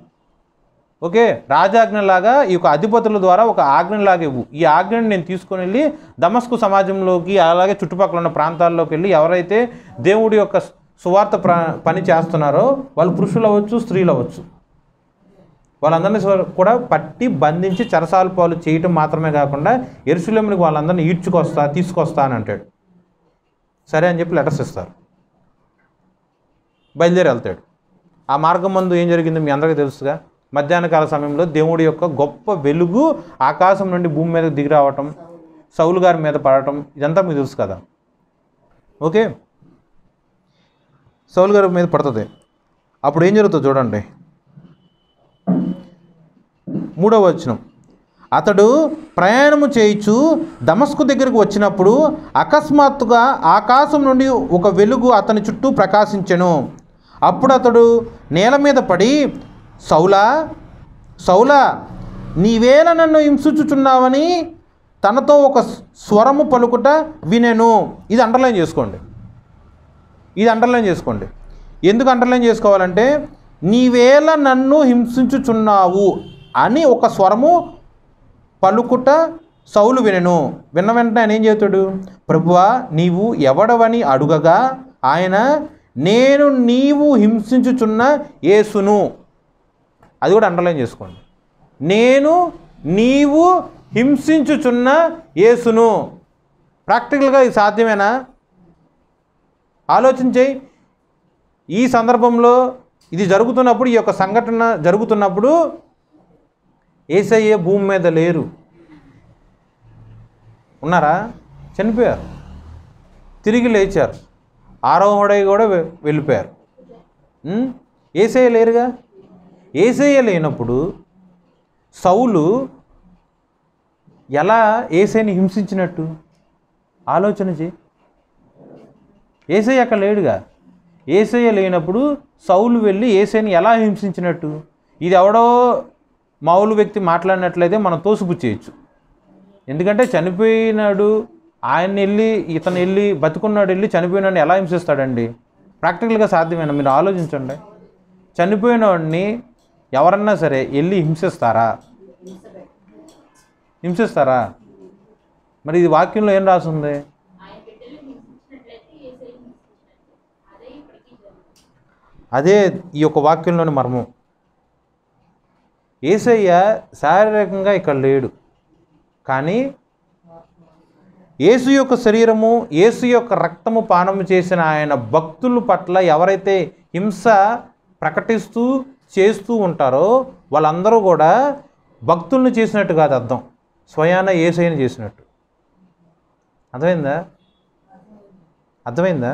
A: ఓకే, రాజాజ్ఞలాగా ఈ యొక్క అధిపతుల ద్వారా ఒక ఆజ్ఞలాగా ఇవ్వు. ఈ ఆజ్ఞని నేను తీసుకొని వెళ్ళి దమస్కు సమాజంలోకి అలాగే చుట్టుపక్కల ఉన్న ప్రాంతాల్లోకి వెళ్ళి ఎవరైతే దేవుడి యొక్క సువార్త పని చేస్తున్నారో వాళ్ళు పురుషులు అవ్వచ్చు, స్త్రీలు అవ్వచ్చు, వాళ్ళందరినీ కూడా పట్టి బంధించి చెరసాల పాలు చేయటం మాత్రమే కాకుండా యెరూషలేమునికి వాళ్ళందరినీ తీసుకొస్తా అని అంటాడు. సరే అని చెప్పి లెటర్స్ ఇస్తారు. బయలుదేరి వెళ్తాడు. ఆ మార్గం ముందు ఏం జరిగిందో మీ అందరికీ తెలుసుగా. మధ్యాహ్న కాల సమయంలో దేవుడి యొక్క గొప్ప వెలుగు ఆకాశం నుండి భూమి మీదకి దిగి రావటం, సౌలు గారి మీద పడటం, ఇదంతా మీకు తెలుసు కదా. ఓకే, సౌలు గారి మీద పడుతుంది. అప్పుడు ఏం జరుగుతుందో చూడండి. 3వ వచనం. అతడు ప్రయాణము చేయుచు దమస్కు దగ్గరకు వచ్చినప్పుడు అకస్మాత్తుగా ఆకాశం నుండి ఒక వెలుగు అతని చుట్టూ ప్రకాశించెను. అప్పుడు అతడు నేల మీద పడి, సౌలా సౌలా, నీవేళ నన్ను హింసించుచున్నావని తనతో ఒక స్వరము పలుకుట వినెను. ఇది అండర్లైన్ చేసుకోండి. ఎందుకు అండర్లైన్ చేసుకోవాలంటే, నీవేళ నన్ను హింసించుచున్నావు అని ఒక స్వరము పలుకుట సౌలు వినెను. విన్న వెంటనే ఆయన ఏం చేస్తాడు? ప్రభువా, నీవు ఎవడవని అడుగగా ఆయన, నేను నీవు హింసించుచున్న యేసును. అది కూడా అండర్లైన్ చేసుకోండి. నేను నీవు హింసించుచున్న యేసును. ప్రాక్టికల్గా ఇది సాధ్యమేనా? ఆలోచన చేయి. ఈ సందర్భంలో ఇది జరుగుతున్నప్పుడు, ఈ యొక్క సంఘటన జరుగుతున్నప్పుడు యేసయ్య భూమి మీద లేరు. ఉన్నారా? చనిపోయారు, తిరిగి లేచారు, ఆరోహుడై కూడా వెళ్ళిపోయారు. యేసయ్య లేరుగా. యేసయ్య లేనప్పుడు సౌలు ఎలా యేసయ్యని హింసించినట్టు ఆలోచన చేయి. యేసయ్య అక్కడ లేడుగా. యేసయ్య లేనప్పుడు సౌలు వెళ్ళి యేసయ్యని ఎలా హింసించినట్టు? ఇది ఎవడో మామూలు వ్యక్తి మాట్లాడినట్లయితే మనం తోసిపుచ్చేయచ్చు. ఎందుకంటే చనిపోయినాడు ఆయన వెళ్ళి, ఇతను వెళ్ళి, బతుకున్నాడు వెళ్ళి చనిపోయినాడు ఎలా హింసిస్తాడండి? ప్రాక్టికల్గా సాధ్యమేనా? మీరు ఆలోచించండి. చనిపోయిన వాడిని ఎవరన్నా సరే వెళ్ళి హింసిస్తారా? మరి ఇది వాక్యంలో ఏం రాసింది? అదే ఈ యొక్క వాక్యంలోని మర్మం. యేసయ్య శారీరకంగా ఇక్కడ లేడు, కానీ యేసు యొక్క శరీరము, యేసు యొక్క రక్తము పానము చేసిన ఆయన భక్తుల పట్ల ఎవరైతే హింస ప్రకటిస్తూ చేస్తూ ఉంటారో వాళ్ళందరూ కూడా భక్తులను చేసినట్టు కాదు అర్థం, స్వయాన యేసయ్యను చేసినట్టు. అర్థమైందా?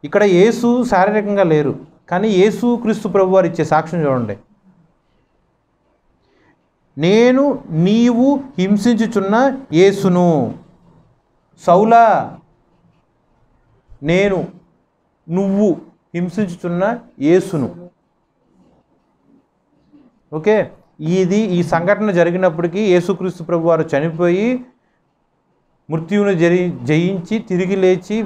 A: ఇక్కడ యేసు శారీరకంగా లేరు, కానీ యేసు క్రీస్తు ప్రభు వారు ఇచ్చే సాక్ష్యం చూడండి. నేను నీవు హింసించుచున్న యేసును. సౌలా, నేను నువ్వు హింసించుచున్న యేసును. ఓకే, ఈ సంఘటన జరిగినప్పటికీ యేసుక్రీస్తు ప్రభు వారు చనిపోయి మృత్యువును జయించి తిరిగి లేచి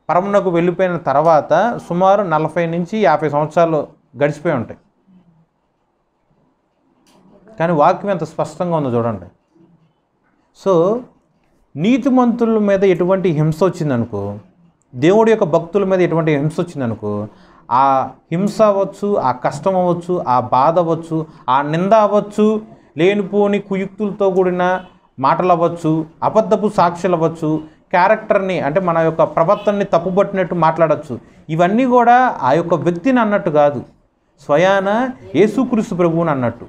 A: పరమునకు వెళ్ళిపోయిన తర్వాత సుమారు 40 నుంచి 50 సంవత్సరాలు గడిచిపోయి ఉంటాయి. కానీ వాక్యం ఎంత స్పష్టంగా ఉందో చూడండి. సో నీతిమంతుల మీద ఎటువంటి హింస వచ్చిందనుకో, దేవుడి యొక్క భక్తుల మీద ఎటువంటి హింస వచ్చిందనుకో, ఆ హింస అవ్వచ్చు, ఆ కష్టం అవ్వచ్చు, ఆ బాధ అవ్వచ్చు, ఆ నింద అవ్వచ్చు, లేనిపోని కుయుక్తులతో కూడిన మాటలు అవ్వచ్చు, అబద్ధపు సాక్షులు అవ్వచ్చు, క్యారెక్టర్ని అంటే మన యొక్క ప్రవర్తనని తప్పుబట్టినట్టు మాట్లాడచ్చు. ఇవన్నీ కూడా ఆ యొక్క వ్యక్తిని అన్నట్టు కాదు, స్వయాన యేసుక్రీస్తు ప్రభువుని అన్నట్టు.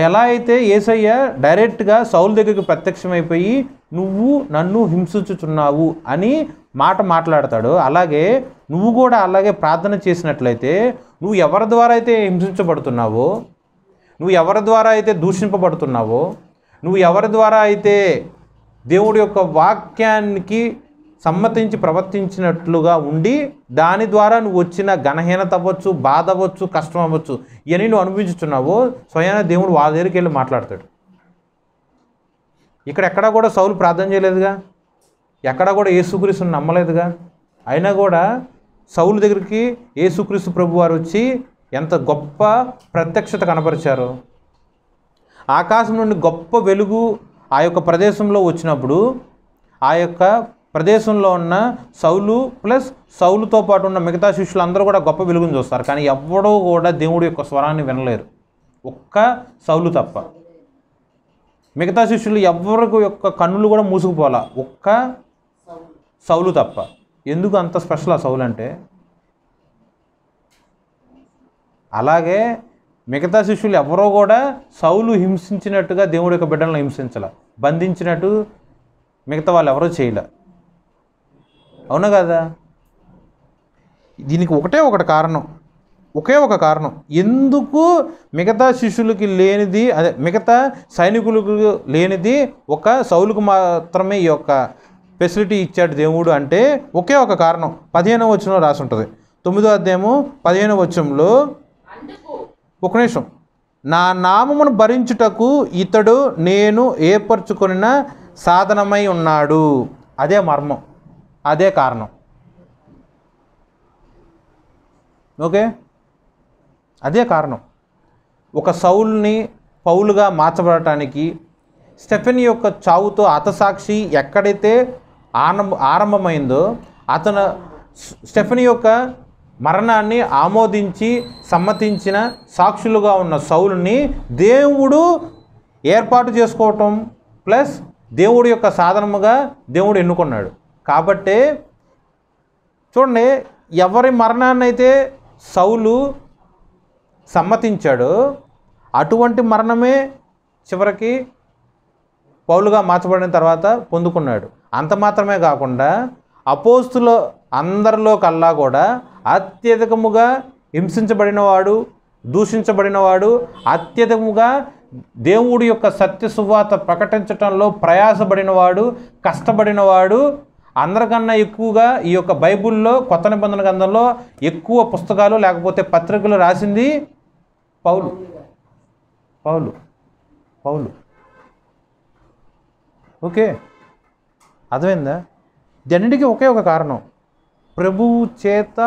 A: ఎలా అయితే యేసయ్య డైరెక్ట్గా సౌలు దగ్గరికి ప్రత్యక్షమైపోయి నువ్వు నన్ను హింసించుచున్నావు అని మాట్లాడతాడో, అలాగే నువ్వు కూడా అలాగే ప్రార్థన చేసినట్లయితే నువ్వు ఎవరి ద్వారా అయితే హింసించబడుతున్నావో, నువ్వు ఎవరి ద్వారా అయితే దూషింపబడుతున్నావో, నువ్వు ఎవరి ద్వారా అయితే దేవుడి యొక్క వాక్యానికి సమ్మతించి ప్రవర్తించినట్లుగా ఉండి దాని ద్వారా నువ్వు వచ్చిన ఘనహీనత అవ్వచ్చు, బాధ అవ్వచ్చు, కష్టం అవ్వచ్చు, ఇవన్నీ నువ్వు అనుభవించుతున్నావో స్వయాన దేవుడు వాళ్ళ దగ్గరికి వెళ్ళి మాట్లాడతాడు. ఇక్కడ ఎక్కడా కూడా సౌలు ప్రార్థన చేయలేదుగా, ఎక్కడా కూడా యేసుక్రీస్తుని నమ్మలేదుగా. అయినా కూడా సౌలు దగ్గరికి యేసుక్రీస్తు ప్రభు వారు వచ్చి ఎంత గొప్ప ప్రత్యక్షత కనపరిచారు. ఆకాశం నుండి గొప్ప వెలుగు ఆ యొక్క ప్రదేశంలో వచ్చినప్పుడు ఆ యొక్క ప్రదేశంలో ఉన్న సౌలు ప్లస్ సౌలుతో పాటు ఉన్న మిగతా శిష్యులు అందరూ కూడా గొప్ప వెలుగుని చూస్తారు. కానీ ఎవ్వడూ కూడా దేవుడి యొక్క స్వరాన్ని వినలేరు, ఒక్క సౌలు తప్ప. మిగతా శిష్యులు ఎవరి యొక్క కన్నులు కూడా మూసుకుపోలా, ఒక్క సౌలు తప్ప. ఎందుకు అంత స్పెషల్ ఆ సౌలు అంటే? అలాగే మిగతా శిష్యులు ఎవరో కూడా సౌలు హింసించినట్టుగా దేవుడి యొక్క బిడ్డలను హింసించాల, బంధించినట్టు మిగతా వాళ్ళు ఎవరో చేయలే. అవునా కదా? దీనికి ఒకే ఒక కారణం ఎందుకు మిగతా శిష్యులకి లేనిది, అదే మిగతా సైనికులకు లేనిది ఒక సౌలుకు మాత్రమే ఈ యొక్క ఫెసిలిటీ ఇచ్చాడు దేవుడు అంటే ఒకే ఒక కారణం. 15వ వచనంలో రాసి ఉంటుంది. 9వ అధ్యాయము 15వ వచనంలో, ఒక నిమిషం, నా నామమును భరించుటకు ఇతడు నేను ఏర్పరచుకొనిన సాధనమై ఉన్నాడు. అదే మర్మం, అదే కారణం. ఓకే, అదే కారణం. ఒక సౌలుని పౌలుగా మార్చబడటానికి స్టెఫెనీ యొక్క చావుతో హతసాక్షి ఎక్కడైతే ఆరంభమైందో అతను స్టెఫెనీ యొక్క మరణాన్ని ఆమోదించి సమ్మతించిన సాక్షులుగా ఉన్న సౌలుని దేవుడు ఏర్పాటు చేసుకోవటం ప్లస్ దేవుడి యొక్క సాధనముగా దేవుడు ఎన్నుకున్నాడు. కాబట్టే చూడండి, ఎవరి మరణాన్ని అయితే సౌలు సమ్మతించాడో అటువంటి మరణమే చివరికి పౌలుగా మార్చబడిన తర్వాత పొందుకున్నాడు. అంత మాత్రమే కాకుండా అపోస్తుల అందరిలో కల్లా కూడా అత్యధికముగా హింసించబడినవాడు, దూషించబడినవాడు, అత్యధికముగా దేవుడి యొక్క సత్య సువార్త ప్రకటించటంలో ప్రయాసపడినవాడు, కష్టపడినవాడు, అందరికన్నా ఎక్కువగా ఈ యొక్క బైబిల్లో కొత్త నిబంధన గ్రంథంలో ఎక్కువ పుస్తకాలు లేకపోతే పత్రికలు రాసింది పౌలు. ఓకే, అర్థమైందా? దీన్నిటికీ ఒకే ఒక కారణం, ప్రభువు చేత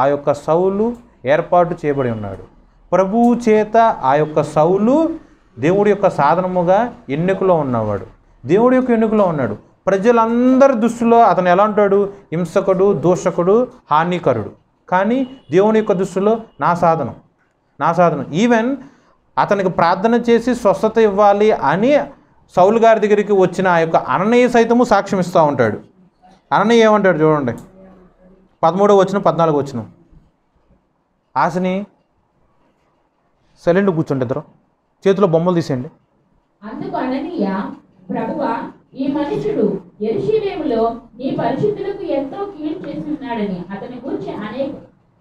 A: ఆ యొక్క సౌలు ఏర్పాటు చేయబడి ఉన్నాడు. ప్రభువు చేత ఆ యొక్క సౌలు దేవుడి యొక్క సాధనముగా ఎన్నికలో ఉన్నవాడు, దేవుడి యొక్క ఎన్నికలో ఉన్నాడు. ప్రజలందరి దృష్టిలో అతను ఎలా ఉంటాడు? హింసకుడు, దూషకుడు, హానికరుడు. కానీ దేవుని యొక్క దృష్టిలో నా సాధనం. ఈవెన్ అతనికి ప్రార్థన చేసి స్వస్థత ఇవ్వాలి అని సౌలు గారి దగ్గరికి వచ్చిన ఆ యొక్క అననీయ సైతము సాక్ష్యం ఇస్తూ ఉంటాడు. అననీయ ఏమంటాడు చూడండి, 13వ వచనం 14వ వచనం. ఆశని సైలెంట్ కూర్చోండి, ఇద్దరు చేతిలో బొమ్మలు తీసేయండి.
B: అందుకు అననీయ, ప్రభువా, ఈ మనుషుడు యెరూషలేములో నీ పరిశుద్ధులకు ఎంతో కీడు చేసి ఉన్నాడని అతని గురించి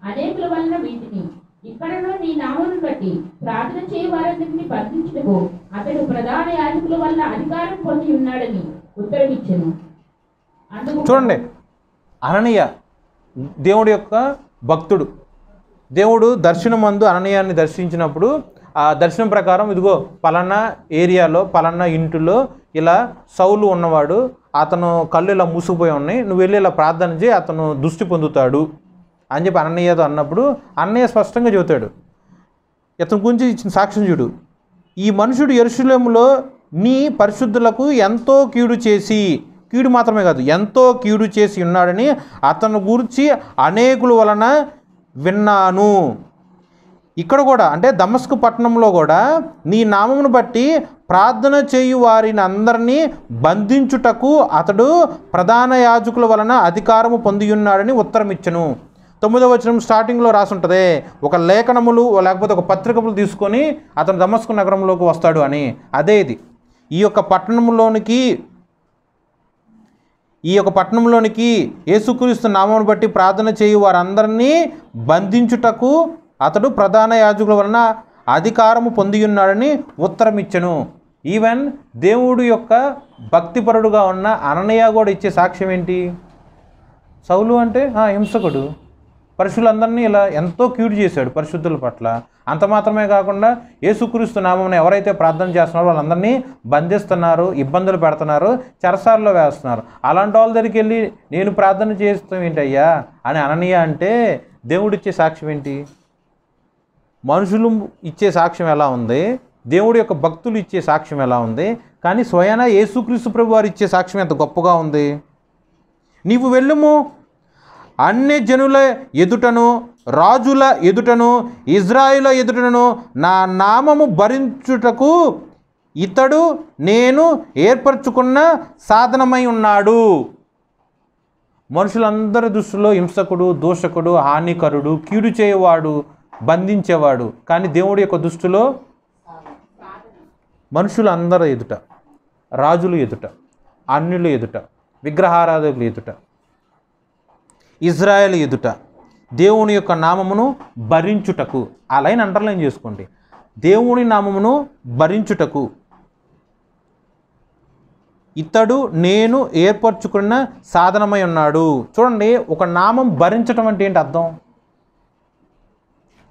B: అనేకుల వలన వీటిని ఇక్కడను నీ నామమును బట్టి ప్రార్థన చేయ వారందరినీ బంధించుటకు అతడు ప్రధాన యాజకుల వల్ల అధికారం పొంది ఉన్నాడని ఉత్తరమిచ్చెను.
A: చూడండి, అననీయ దేవుడి యొక్క భక్తుడు. దేవుడు దర్శనమందు అననీయాన్ని దర్శించినప్పుడు ఆ దర్శనం ప్రకారం ఇదిగో పలానా ఏరియాలో పలానా ఇంటిలో ఇలా సౌలు ఉన్నవాడు, అతను కళ్ళు ఇలా మూసుకుపోయి ఉన్నాయి, నువ్వు వెళ్ళి ఇలా ప్రార్థన చేయి, అతను దృష్టి పొందుతాడు అని చెప్పి అననీయతో అన్నప్పుడు అన్నయ్య స్పష్టంగా చెబుతాడు, ఇతని గురించి ఇచ్చిన సాక్ష్యం చూడు, ఈ మనుషుడు యెరూషలేములో నీ పరిశుద్ధులకు ఎంతో కీడు మాత్రమే కాదు ఎంతో కీడు చేసి ఉన్నాడని అతను గురించి అనేకుల వలన విన్నాను. ఇక్కడ కూడా అంటే దమస్కు పట్టణంలో కూడా నీ నామమును బట్టి ప్రార్థన చేయు వారిని అందరినీ బంధించుటకు అతడు ప్రధాన యాజకుల వలన అధికారము పొంది ఉన్నాడని ఉత్తరం ఇచ్చెను. 9వ వచనం స్టార్టింగ్లో రాసి ఉంటుంది, ఒక లేఖనములు లేకపోతే ఒక పత్రికలు తీసుకొని అతను దమస్కు నగరంలోకి వస్తాడు అని. అదే ఇది, ఈ యొక్క పట్టణంలోనికి ఈ యొక్క పట్టణంలోనికి యేసుక్రీస్తు నామమును బట్టి ప్రార్థన చేయు వారందరినీ బంధించుటకు అతడు ప్రధాన యాజకుల వలన అధికారము పొంది ఉన్నాడని ఉత్తరం ఇచ్చెను. ఈవెన్ దేవుడు యొక్క భక్తిపరుడుగా ఉన్న అననీయ కూడా ఇచ్చే సాక్ష్యం ఏంటి? సౌలు అంటే హింసకుడు, పరిశుద్ధులందరినీ ఇలా ఎంతో క్యూట్ చేశాడు పరిశుద్ధుల పట్ల. అంత మాత్రమే కాకుండా యేసుక్రీస్తు నామమున ఎవరైతే ప్రార్థన చేస్తున్నారో వాళ్ళందరినీ బంధిస్తున్నారు, ఇబ్బందులు పెడుతున్నారు, చెరసాలలో వేస్తున్నారు. అలాంటి వాళ్ళ దగ్గరికి వెళ్ళి నేను ప్రార్థన చేస్తాం ఏంటయ్యా అని అననీయ అంటే దేవుడిచ్చే సాక్ష్యం ఏంటి? మనుషులు ఇచ్చే సాక్ష్యం ఎలా ఉంది, దేవుడి యొక్క భక్తులు ఇచ్చే సాక్ష్యం ఎలా ఉంది, కానీ స్వయాన యేసుక్రీస్తు ప్రభు వారు ఇచ్చే సాక్ష్యం ఎంత గొప్పగా ఉంది. నీవు వెళ్ళుము, అన్ని జనుల ఎదుటను రాజుల ఎదుటను ఇజ్రాయేలు ఎదుటను నా నామము భరించుటకు ఇతడు నేను ఏర్పరచుకున్న సాధనమై ఉన్నాడు. మనుషులందరి దృష్టిలో హింసకుడు, దూషకుడు, హానికరుడు, కీడు చేయవాడు, బంధించేవాడు. కానీ దేవుడి యొక్క దృష్టిలో మనుషులందరి ఎదుట, రాజుల ఎదుట, అన్యుల ఎదుట, విగ్రహారాధకుల ఎదుట, ఇజ్రాయేల్ ఎదుట దేవుని యొక్క నామమును భరించుటకు, ఆ లైన్ అండర్లైన్ చేసుకోండి, దేవుని నామమును భరించుటకు ఇతడు నేను ఏర్పరచుకున్న సాధనమై ఉన్నాడు. చూడండి, ఒక నామం భరించటం అంటే ఏంటి అర్థం?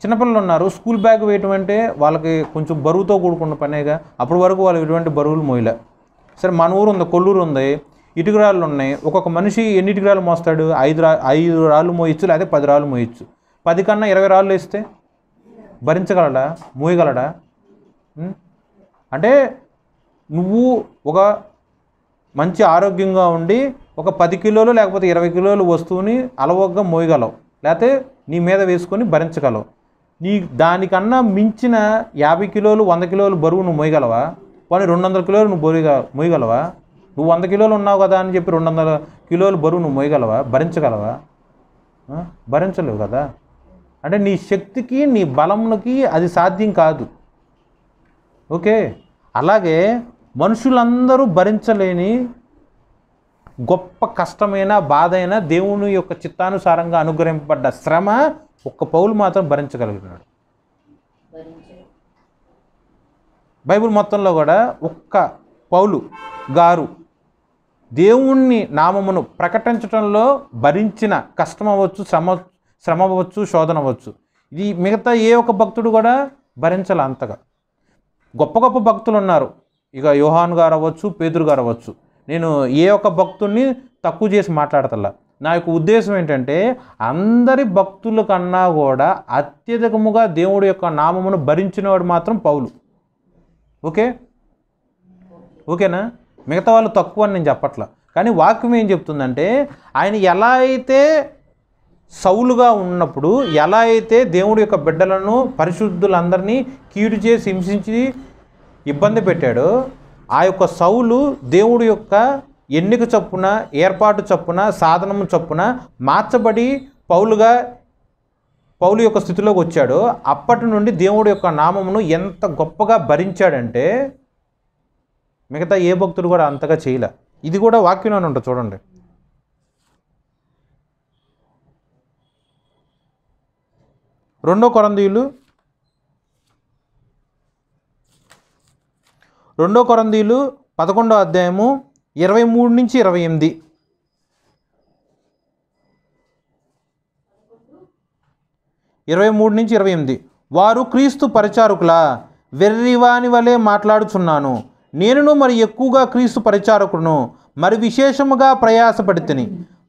A: చిన్నపిల్లలు ఉన్నారు, స్కూల్ బ్యాగ్ వేయటం అంటే వాళ్ళకి కొంచెం బరువుతో కూడుకున్న పనేగా. అప్పటి వరకు వాళ్ళు ఎటువంటి బరువులు మోయలే. సరే, మన ఊరు ఉంది, కొల్లూరు ఉంది, ఇటుకరాళ్ళు ఉన్నాయి. ఒక్కొక్క మనిషి ఎన్ని ఇటుకరాళ్ళు మోస్తాడు? 5 రాళ్ళు మోయచ్చు, లేదా 10 రాళ్ళు మోయచ్చు. 10 కన్నా 20 రాళ్ళు వేస్తే భరించగలడా? మోయగలడా? అంటే నువ్వు ఒక మంచి ఆరోగ్యంగా ఉండి ఒక 10 కిలోలు లేకపోతే 20 కిలోలు వస్తువుని అలవోగ్గా మోయగలవు, లేకపోతే నీ మీద వేసుకొని భరించగలవు. నీ దానికన్నా మించిన 50 కిలోలు 100 కిలోలు బరువు నువ్వు మోయగలవా? పోనీ 200 కిలోలు నువ్వు మోయగలవా? నువ్వు 100 కిలోలు ఉన్నావు కదా అని చెప్పి 200 కిలోలు బరువు నువ్వు మోయగలవా? భరించగలవా? భరించలేవు కదా. అంటే నీ శక్తికి, నీ బలమునికి అది సాధ్యం కాదు. ఓకే, అలాగే మనుషులందరూ భరించలేని గొప్ప కష్టమైన బాధైన దేవుని యొక్క చిత్తానుసారంగా అనుగ్రహింపబడ్డ శ్రమ ఒక్క పౌలు మాత్రం భరించగలుగుతున్నాడు. బైబిల్ మొత్తంలో కూడా ఒక్క పౌలు గారు దేవుణ్ణి నామమును ప్రకటించడంలో భరించిన కష్టం అవ్వచ్చు, శ్రమ అవ్వచ్చు, శోధన అవ్వచ్చు, ఇది మిగతా ఏ ఒక్క భక్తుడు కూడా భరించాలి అంతగా. గొప్ప గొప్ప భక్తులు ఉన్నారు, ఇక యోహాను గారు అవ్వచ్చు, పేతురు గారు అవ్వచ్చు. నేను ఏ ఒక్క భక్తుడిని తక్కువ చేసి మాట్లాడతల్లా. నా యొక్క ఉద్దేశం ఏంటంటే అందరి భక్తుల కన్నా కూడా అత్యధికముగా దేవుడి యొక్క నామమును భరించినవాడు మాత్రం పౌలు. ఓకేనా? మిగతా వాళ్ళు తక్కువ అని నేను చెప్పట్లా, కానీ వాక్యం ఏం చెప్తుందంటే ఆయన ఎలా అయితే సౌలుగా ఉన్నప్పుడు ఎలా అయితే దేవుడి యొక్క బిడ్డలను, పరిశుద్ధులందరినీ కీడు చేసి హింసించి ఇబ్బంది పెట్టాడో, ఆ యొక్క సౌలు దేవుడి యొక్క ఎన్నిక చొప్పున, ఏర్పాటు చొప్పున, సాధనము చొప్పున మార్చబడి పౌలు యొక్క స్థితిలోకి వచ్చాడో అప్పటి నుండి దేవుడి యొక్క నామమును ఎంత గొప్పగా భరించాడంటే మిగతా ఏ భక్తుడు కూడా అంతగా చేయలే. ఇది కూడా వాక్యంలోనే ఉంటుంది, చూడండి. రెండో కొరంథీయులు 11వ అధ్యాయము 23 నుంచి 28. 23 నుంచి 28. వారు క్రీస్తు పరిచారకులా? వెర్రివాని వలె మాట్లాడుచున్నాను. నేనును మరి ఎక్కువగా క్రీస్తు పరిచారకుడును, మరి విశేషముగా ప్రయాసపడితిని,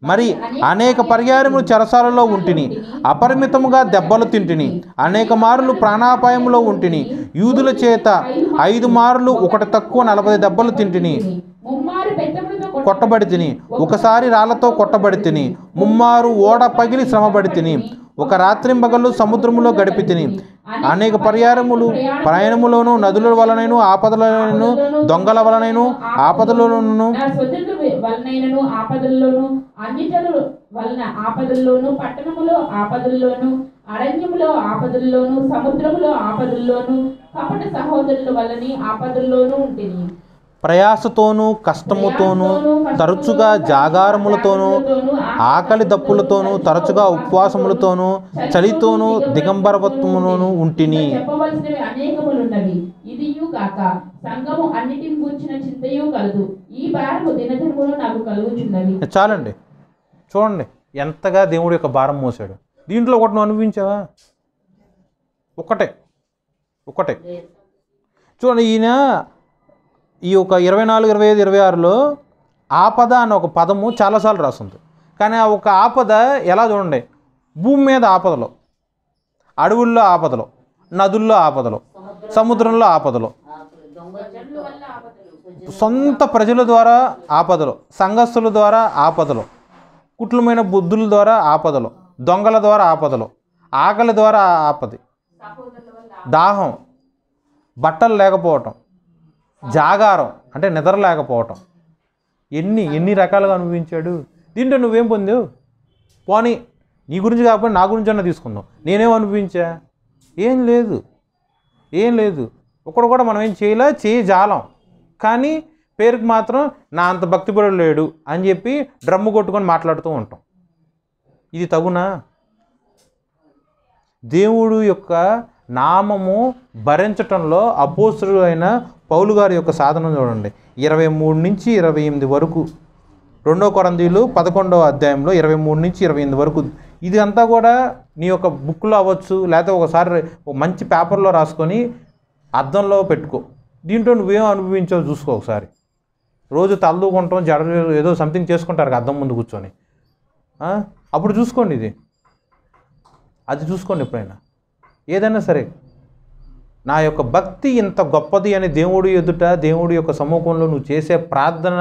A: మరి అనేక పర్యాయములు చెరసాలలో ఉంటిని, అపరిమితముగా దెబ్బలు తింటిని, అనేక మారులు ప్రాణాపాయములో ఉంటిని, యూదుల చేత 5 మార్లు ఒకటి తక్కువ 40 దెబ్బలు తింటిని, కొట్టబడి తిని, ఒకసారి రాళ్లతో కొట్టబడి తిని, 3 మారు ఓడ పగిలి శ్రమపడి తిని, ఒక రాత్రింబగళ్ళు సముద్రములో గడిపి తిని, అనేక ప్రయాణములోను, నదుల వలనైను, ఆపదలైనను, దొంగల వలనైను, ఆపదలోను,
B: పట్టణములో ఆపదల్లోను, అరణ్యములో ఆపదల్లోను, సముద్రములో ఆపదల్లోను, కపట సహోదరుల వలని ఆపదల్లోనూ ఉంటుంది.
A: ప్రయాసతోనూ కష్టముతోనూ తరచుగా జాగారములతోనూ ఆకలి దప్పులతోనూ తరచుగా ఉపవాసములతోనూ చలితోనూ దిగంబరత్వమును ఉంటిని.
B: చెప్పవలసినవి అనేకములున్నవి, ఇదియు కాక సంఘము అన్నిటిని గూర్చిన చింతయు కలదు. ఈ భారము దినదినములు నాకు కలుగుచున్నవి.
A: చాలండి, చూడండి ఎంతగా దేవుడి యొక్క భారం మోసాడు. దీంట్లో ఒకటి నువ్వు అనుభవించావా? ఒకటే చూడండి. ఈయన ఈ ఒక 24, 25, 26లో ఆపద అన్న ఒక పదము చాలాసార్లు రాస్తుంది. కానీ ఆ ఒక ఆపద ఎలా చూడండి, భూమి మీద ఆపదలు, అడవుల్లో ఆపదలు, నదుల్లో ఆపదలు, సముద్రంలో ఆపదలు, సొంత ప్రజల ద్వారా ఆపదలు, సంఘస్థుల ద్వారా ఆపదలు, కుట్లమైన బుద్ధుల ద్వారా ఆపదలు, దొంగల ద్వారా ఆపదలు, ఆకలి ద్వారా ఆపది, దాహం, బట్టలు లేకపోవటం, జాగారం అంటే నిద్ర లేకపోవటం, ఎన్ని రకాలుగా అనుభవించాడు. దీంట్లో నువ్వేం పొందావు? పోనీ నీ గురించి కాకపోతే నా గురించి అన్నా తీసుకుందాం. నేనేం అనుభవించా? ఏం లేదు. ఒకడు కూడా మనం ఏం చేయి జాలం. కానీ పేరుకి మాత్రం నా అంత భక్తిపరుడు లేడు అని చెప్పి డ్రమ్ము కొట్టుకొని మాట్లాడుతూ ఉంటాం. ఇది తగునా? దేవుడు యొక్క నామము భరించటంలో అపోస్తలుడు అయిన పౌలు గారి యొక్క సాధన చూడండి. 23 నుంచి 28 వరకు, 2 కొరింథీయులు 11వ అధ్యాయంలో 23 నుంచి 28 వరకు. ఇది అంతా కూడా నీ యొక్క బుక్లో అవ్వచ్చు, లేకపోతే ఒకసారి మంచి పేపర్లో రాసుకొని అద్దంలో పెట్టుకో. దీంట్లో నువ్వేం అనుభవించావు చూసుకో ఒకసారి. రోజు తలదూకుంటాం, జడలు ఏదో సంథింగ్ చేసుకుంటారు అద్దం ముందు కూర్చొని. అప్పుడు చూసుకోండి, అది చూసుకోండి ఎప్పుడైనా. ఏదైనా సరే నా యొక్క భక్తి ఇంత గొప్పది అని దేవుడి ఎదుట, దేవుడి యొక్క సముఖంలో నువ్వు చేసే ప్రార్థన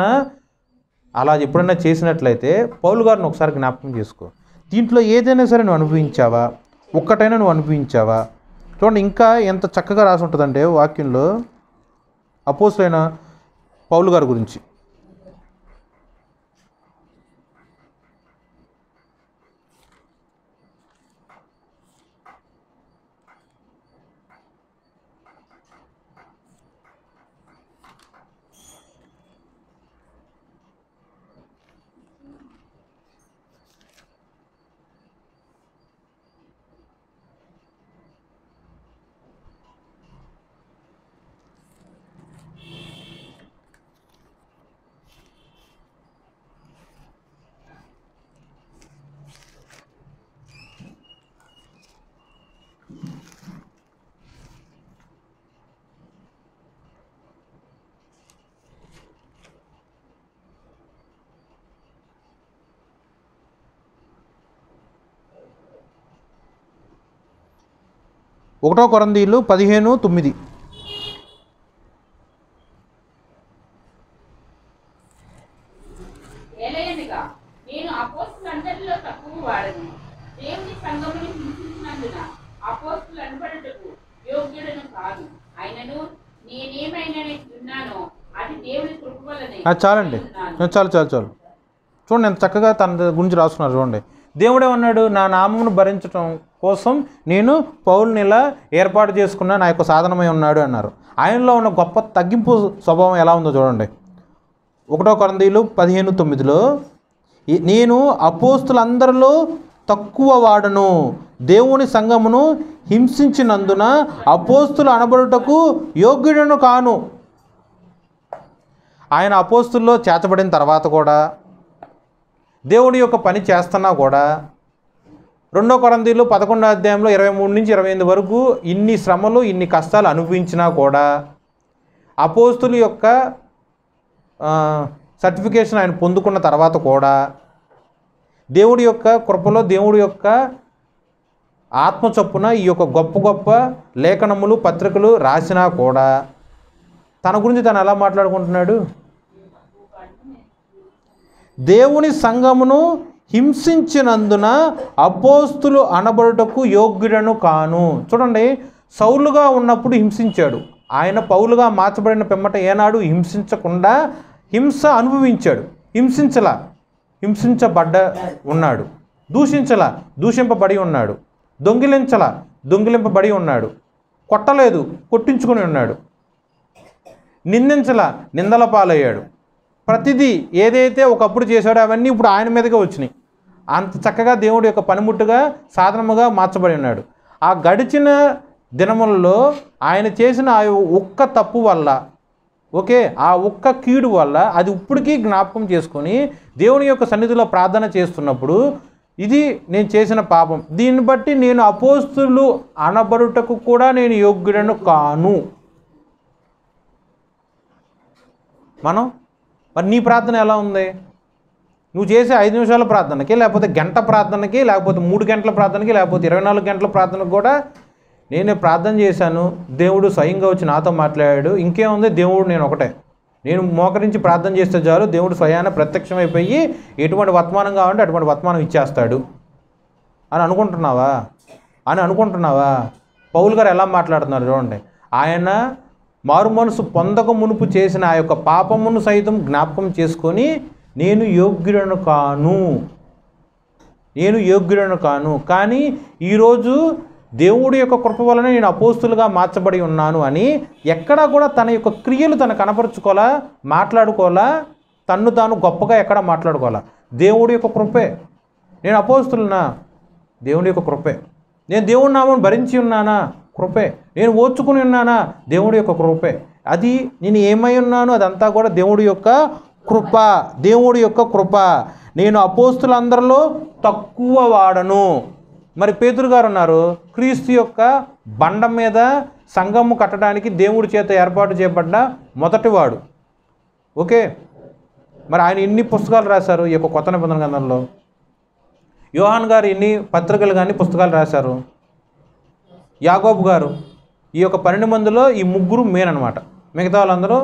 A: అలా ఎప్పుడైనా చేసినట్లయితే పౌలు గారిని ఒకసారి జ్ఞాపకం చేసుకో. దీంట్లో ఏదైనా సరే నువ్వు అనుభవించావా? ఒక్కటైనా నువ్వు అనుభవించావా? చూడండి ఇంకా ఎంత చక్కగా రాసి ఉంటుందంటే వాక్యంలో అపోస్తలుడైన పౌలు గారి గురించి. ఒకటో కొరింథీయులు 15:9.
B: ఏలయనగా నేను అపోస్తలులందరిలో తక్కువ వాడను, దేవుని సంఘమును హింసించినందున అపోస్తలు అనబడుటకు యోగ్యుడను కాను. అయినను నేనేమైనా ఉన్నానో అది దేవుని కృప వలనే.
A: చాలండి, చాలు. చూడండి ఎంత చక్కగా తన గురించి రాసుకున్నారు. చూడండి దేవుడేమన్నాడు, నా నామమును భరించటం కోసం నేను పౌలుని ఇలా ఏర్పాటు చేసుకున్న నా యొక్క సాధనమై ఉన్నాడు అన్నారు. ఆయనలో ఉన్న గొప్ప తగ్గింపు స్వభావం ఎలా ఉందో చూడండి. 1 కొరింథీయులు 15:9లో నేను అపోస్తలులందరిలో తక్కువ వాడను, దేవుని సంఘమును హింసించినందున అపోస్తలు అనబడుటకు యోగ్యుడను కాను. ఆయన అపోస్తలుల్లో చేర్చబడిన తర్వాత కూడా, దేవుడి యొక్క పని చేస్తున్నా కూడా, 2 కొరింథీయులు 11వ అధ్యాయంలో 23 నుంచి 28 వరకు ఇన్ని శ్రమలు, ఇన్ని కష్టాలు అనుభవించినా కూడా, అపోస్తలు యొక్క సర్టిఫికేషన్ ఆయన పొందుకున్న తర్వాత కూడా, దేవుడి యొక్క కృపలో, దేవుడి యొక్క ఆత్మ చొప్పున ఈ యొక్క గొప్ప గొప్ప లేఖనములు, పత్రికలు రాసినా కూడా తన గురించి తను ఎలా మాట్లాడుకుంటున్నాడు? దేవుని సంఘమును హింసించినందున అపోస్తులు అనబడుటకు యోగ్యుడను కాను. చూడండి, సౌలుగా ఉన్నప్పుడు హింసించాడు. ఆయన పౌలుగా మార్చబడిన పిమ్మట ఏనాడు హింసించకుండా హింస అనుభవించాడు. హింసించబడ్డ ఉన్నాడు. దూషింపబడి ఉన్నాడు. దొంగిలింపబడి ఉన్నాడు. కొట్టలేదు, కొట్టించుకొని ఉన్నాడు. నిందించలా, నిందల పాలయ్యాడు. ప్రతిదీ ఏదైతే ఒకప్పుడు చేశాడో అవన్నీ ఇప్పుడు ఆయన మీదకే వచ్చినాయి. అంత చక్కగా దేవుడి యొక్క పనిముట్టుగా సాధనముగా మార్చబడి ఉన్నాడు. ఆ గడిచిన దినములలో ఆయన చేసిన ఆ ఒక్క తప్పు వల్ల, ఓకే, ఆ ఒక్క కీడు వల్ల అది ఇప్పటికీ జ్ఞాపకం చేసుకొని దేవుని యొక్క సన్నిధిలో ప్రార్థన చేస్తున్నప్పుడు, ఇది నేను చేసిన పాపం, దీన్ని బట్టి నేను అపోస్తులు అనబడుటకు కూడా నేను యోగ్యుడను కాను. మరి నీ ప్రార్థన ఎలా ఉంది? నువ్వు చేసే 5 నిమిషాల ప్రార్థనకి, లేకపోతే గంట ప్రార్థనకి, లేకపోతే 3 గంటల ప్రార్థనకి, లేకపోతే 24 గంటల ప్రార్థనకు కూడా నేనే ప్రార్థన చేశాను, దేవుడు స్వయంగా వచ్చి నాతో మాట్లాడాడు, ఇంకేముంది, దేవుడు నేను ఒకటే, నేను మోకరించి ప్రార్థన చేస్తే చాలు దేవుడు స్వయాన ప్రత్యక్షమైపోయి ఎటువంటి వర్తమానం కావాలంటే అటువంటి వర్తమానం ఇచ్చేస్తాడు అని అనుకుంటున్నావా? పౌలు గారు ఎలా మాట్లాడుతున్నారు చూడండి. ఆయన మారు మనసు పొందక మునుపు చేసిన ఆ యొక్క పాపమును సైతం జ్ఞాపకం చేసుకొని నేను యోగ్యుడను కాను, కానీ ఈరోజు దేవుడి యొక్క కృప వలన నేను అపోస్తులుగా మార్చబడి ఉన్నాను అని ఎక్కడా కూడా తన యొక్క క్రియలు తను కనపరుచుకోవాలా, మాట్లాడుకోవాలా, తన్ను తాను గొప్పగా ఎక్కడ మాట్లాడుకోవాలా. దేవుడి యొక్క కృపే. నేను అపోస్తులునా? దేవుడి యొక్క కృపే. నేను దేవుడి నామం భరించి ఉన్నానా? కృపే. నేను ఓర్చుకుని ఉన్నానా? దేవుడి యొక్క కృపే. అది నేను ఏమై ఉన్నాను అదంతా కూడా దేవుడి యొక్క కృప. నేను అపోస్తులందరిలో తక్కువ వాడను. మరి పేతురు గారు ఉన్నారు, క్రీస్తు యొక్క బండ మీద సంఘము కట్టడానికి దేవుడి చేత ఏర్పాటు చేయబడ్డ మొదటివాడు. ఓకే, మరి ఆయన ఎన్ని పుస్తకాలు రాశారు ఈ యొక్క కొత్త నిబంధన గ్రంథంలో? యోహాన్ గారు ఎన్ని పత్రికలు కానీ పుస్తకాలు రాశారు? యాకోబు గారు. ఈ యొక్క 12 మందిలో ఈ ముగ్గురు మెయిన్ అనమాట, మిగతా వాళ్ళందరూ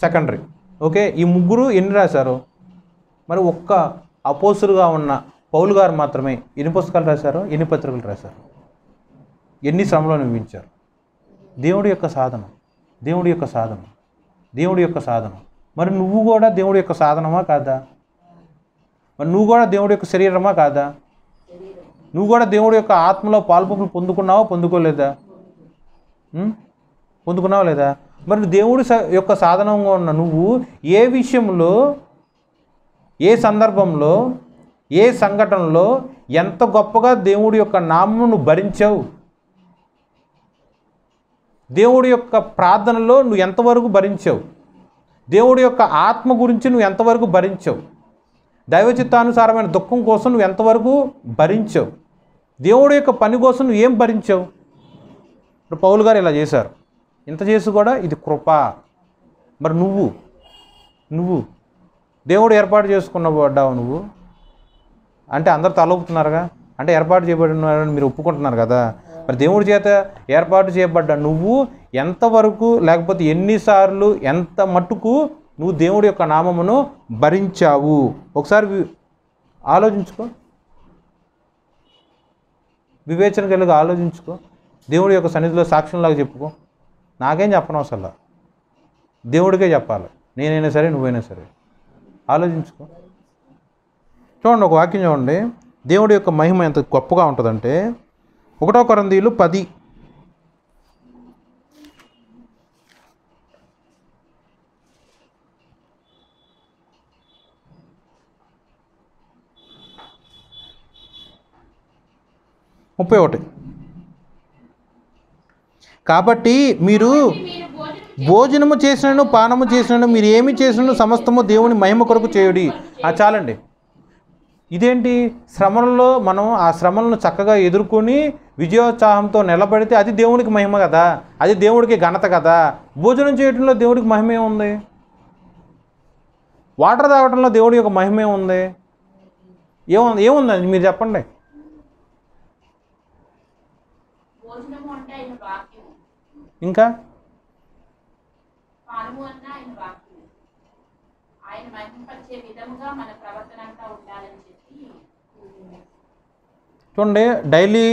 A: సెకండరీ. ఓకే, ఈ ముగ్గురు ఎన్ని రాశారు? మరి ఒక్క అపోస్తులుగా ఉన్న పౌలు గారు మాత్రమే ఎన్ని పుస్తకాలు రాశారు? ఎన్ని పత్రికలు రాశారు? ఎన్ని శ్రమలో నిర్మించారు? దేవుడి యొక్క సాధనం. మరి నువ్వు కూడా దేవుడి యొక్క సాధనమా కాదా? మరి నువ్వు కూడా దేవుడి యొక్క శరీరమా కాదా? నువ్వు కూడా దేవుడి యొక్క ఆత్మలో పాల్పొంపులు పొందుకున్నావా లేదా? మరి దేవుడి యొక్క సాధనంగా ఉన్న నువ్వు ఏ విషయంలో, ఏ సందర్భంలో, ఏ సంఘటనలో ఎంత గొప్పగా దేవుడి యొక్క నామమును భరించావు? దేవుడి యొక్క ప్రార్థనలో నువ్వు ఎంతవరకు భరించావు? దేవుడి యొక్క ఆత్మ గురించి నువ్వు ఎంతవరకు భరించావు? దైవచిత్తానుసారమైన దుఃఖం కోసం నువ్వు ఎంతవరకు భరించావు? దేవుడి యొక్క పని కోసం నువ్వు ఏం భరించావు? ఇప్పుడు పౌలు గారు ఇలా చేశారు, ఇంత చేసి కూడా ఇది కృప. మరి నువ్వు దేవుడు ఏర్పాటు చేసుకున్నబడ్డావు నువ్వు అంటే అందరు తలొప్పుతున్నారుగా, అంటే ఏర్పాటు చేయబడినారని మీరు ఒప్పుకుంటున్నారు కదా. మరి దేవుడి చేత ఏర్పాటు చేయబడ్డ నువ్వు ఎంతవరకు, లేకపోతే ఎన్నిసార్లు, ఎంత మట్టుకు నువ్వు దేవుడి యొక్క నామమును భరించావు? ఒకసారి ఆలోచించుకో, వివేచన కలిగి ఆలోచించుకో. దేవుడి యొక్క సన్నిధిలో సాక్ష్యంలాగా చెప్పుకో. నాకేం చెప్పను అసలు, దేవుడికే చెప్పాలి. నేనైనా సరే, నువ్వైనా సరే. ఆలోచించుకో. చూడండి, ఒక వాక్యం చూడండి, దేవుడి యొక్క మహిమ ఎంత గొప్పగా ఉంటుందంటే 1 కొరింథీయులు 10. కాబట్టి మీరు భోజనము చేసినను పానము చేసినను మీరు ఏమి చేసినను సమస్తము దేవుని మహిమ కొరకు చేయుడి. చాలండి. ఇదేంటి? శ్రమలలో మనం ఆ శ్రమలను చక్కగా ఎదుర్కొని విజయోత్సాహంతో నిలబడితే అది దేవునికి మహిమ కదా, అది దేవుడికి ఘనత కదా. భోజనం చేయడంలో దేవుడికి మహిమే ఉంది, వాటర్ తాగడంలో దేవుడి యొక్క మహిమే ఉంది. ఏముందండి మీరు చెప్పండి. ఇంకా చూడండి, డైలీ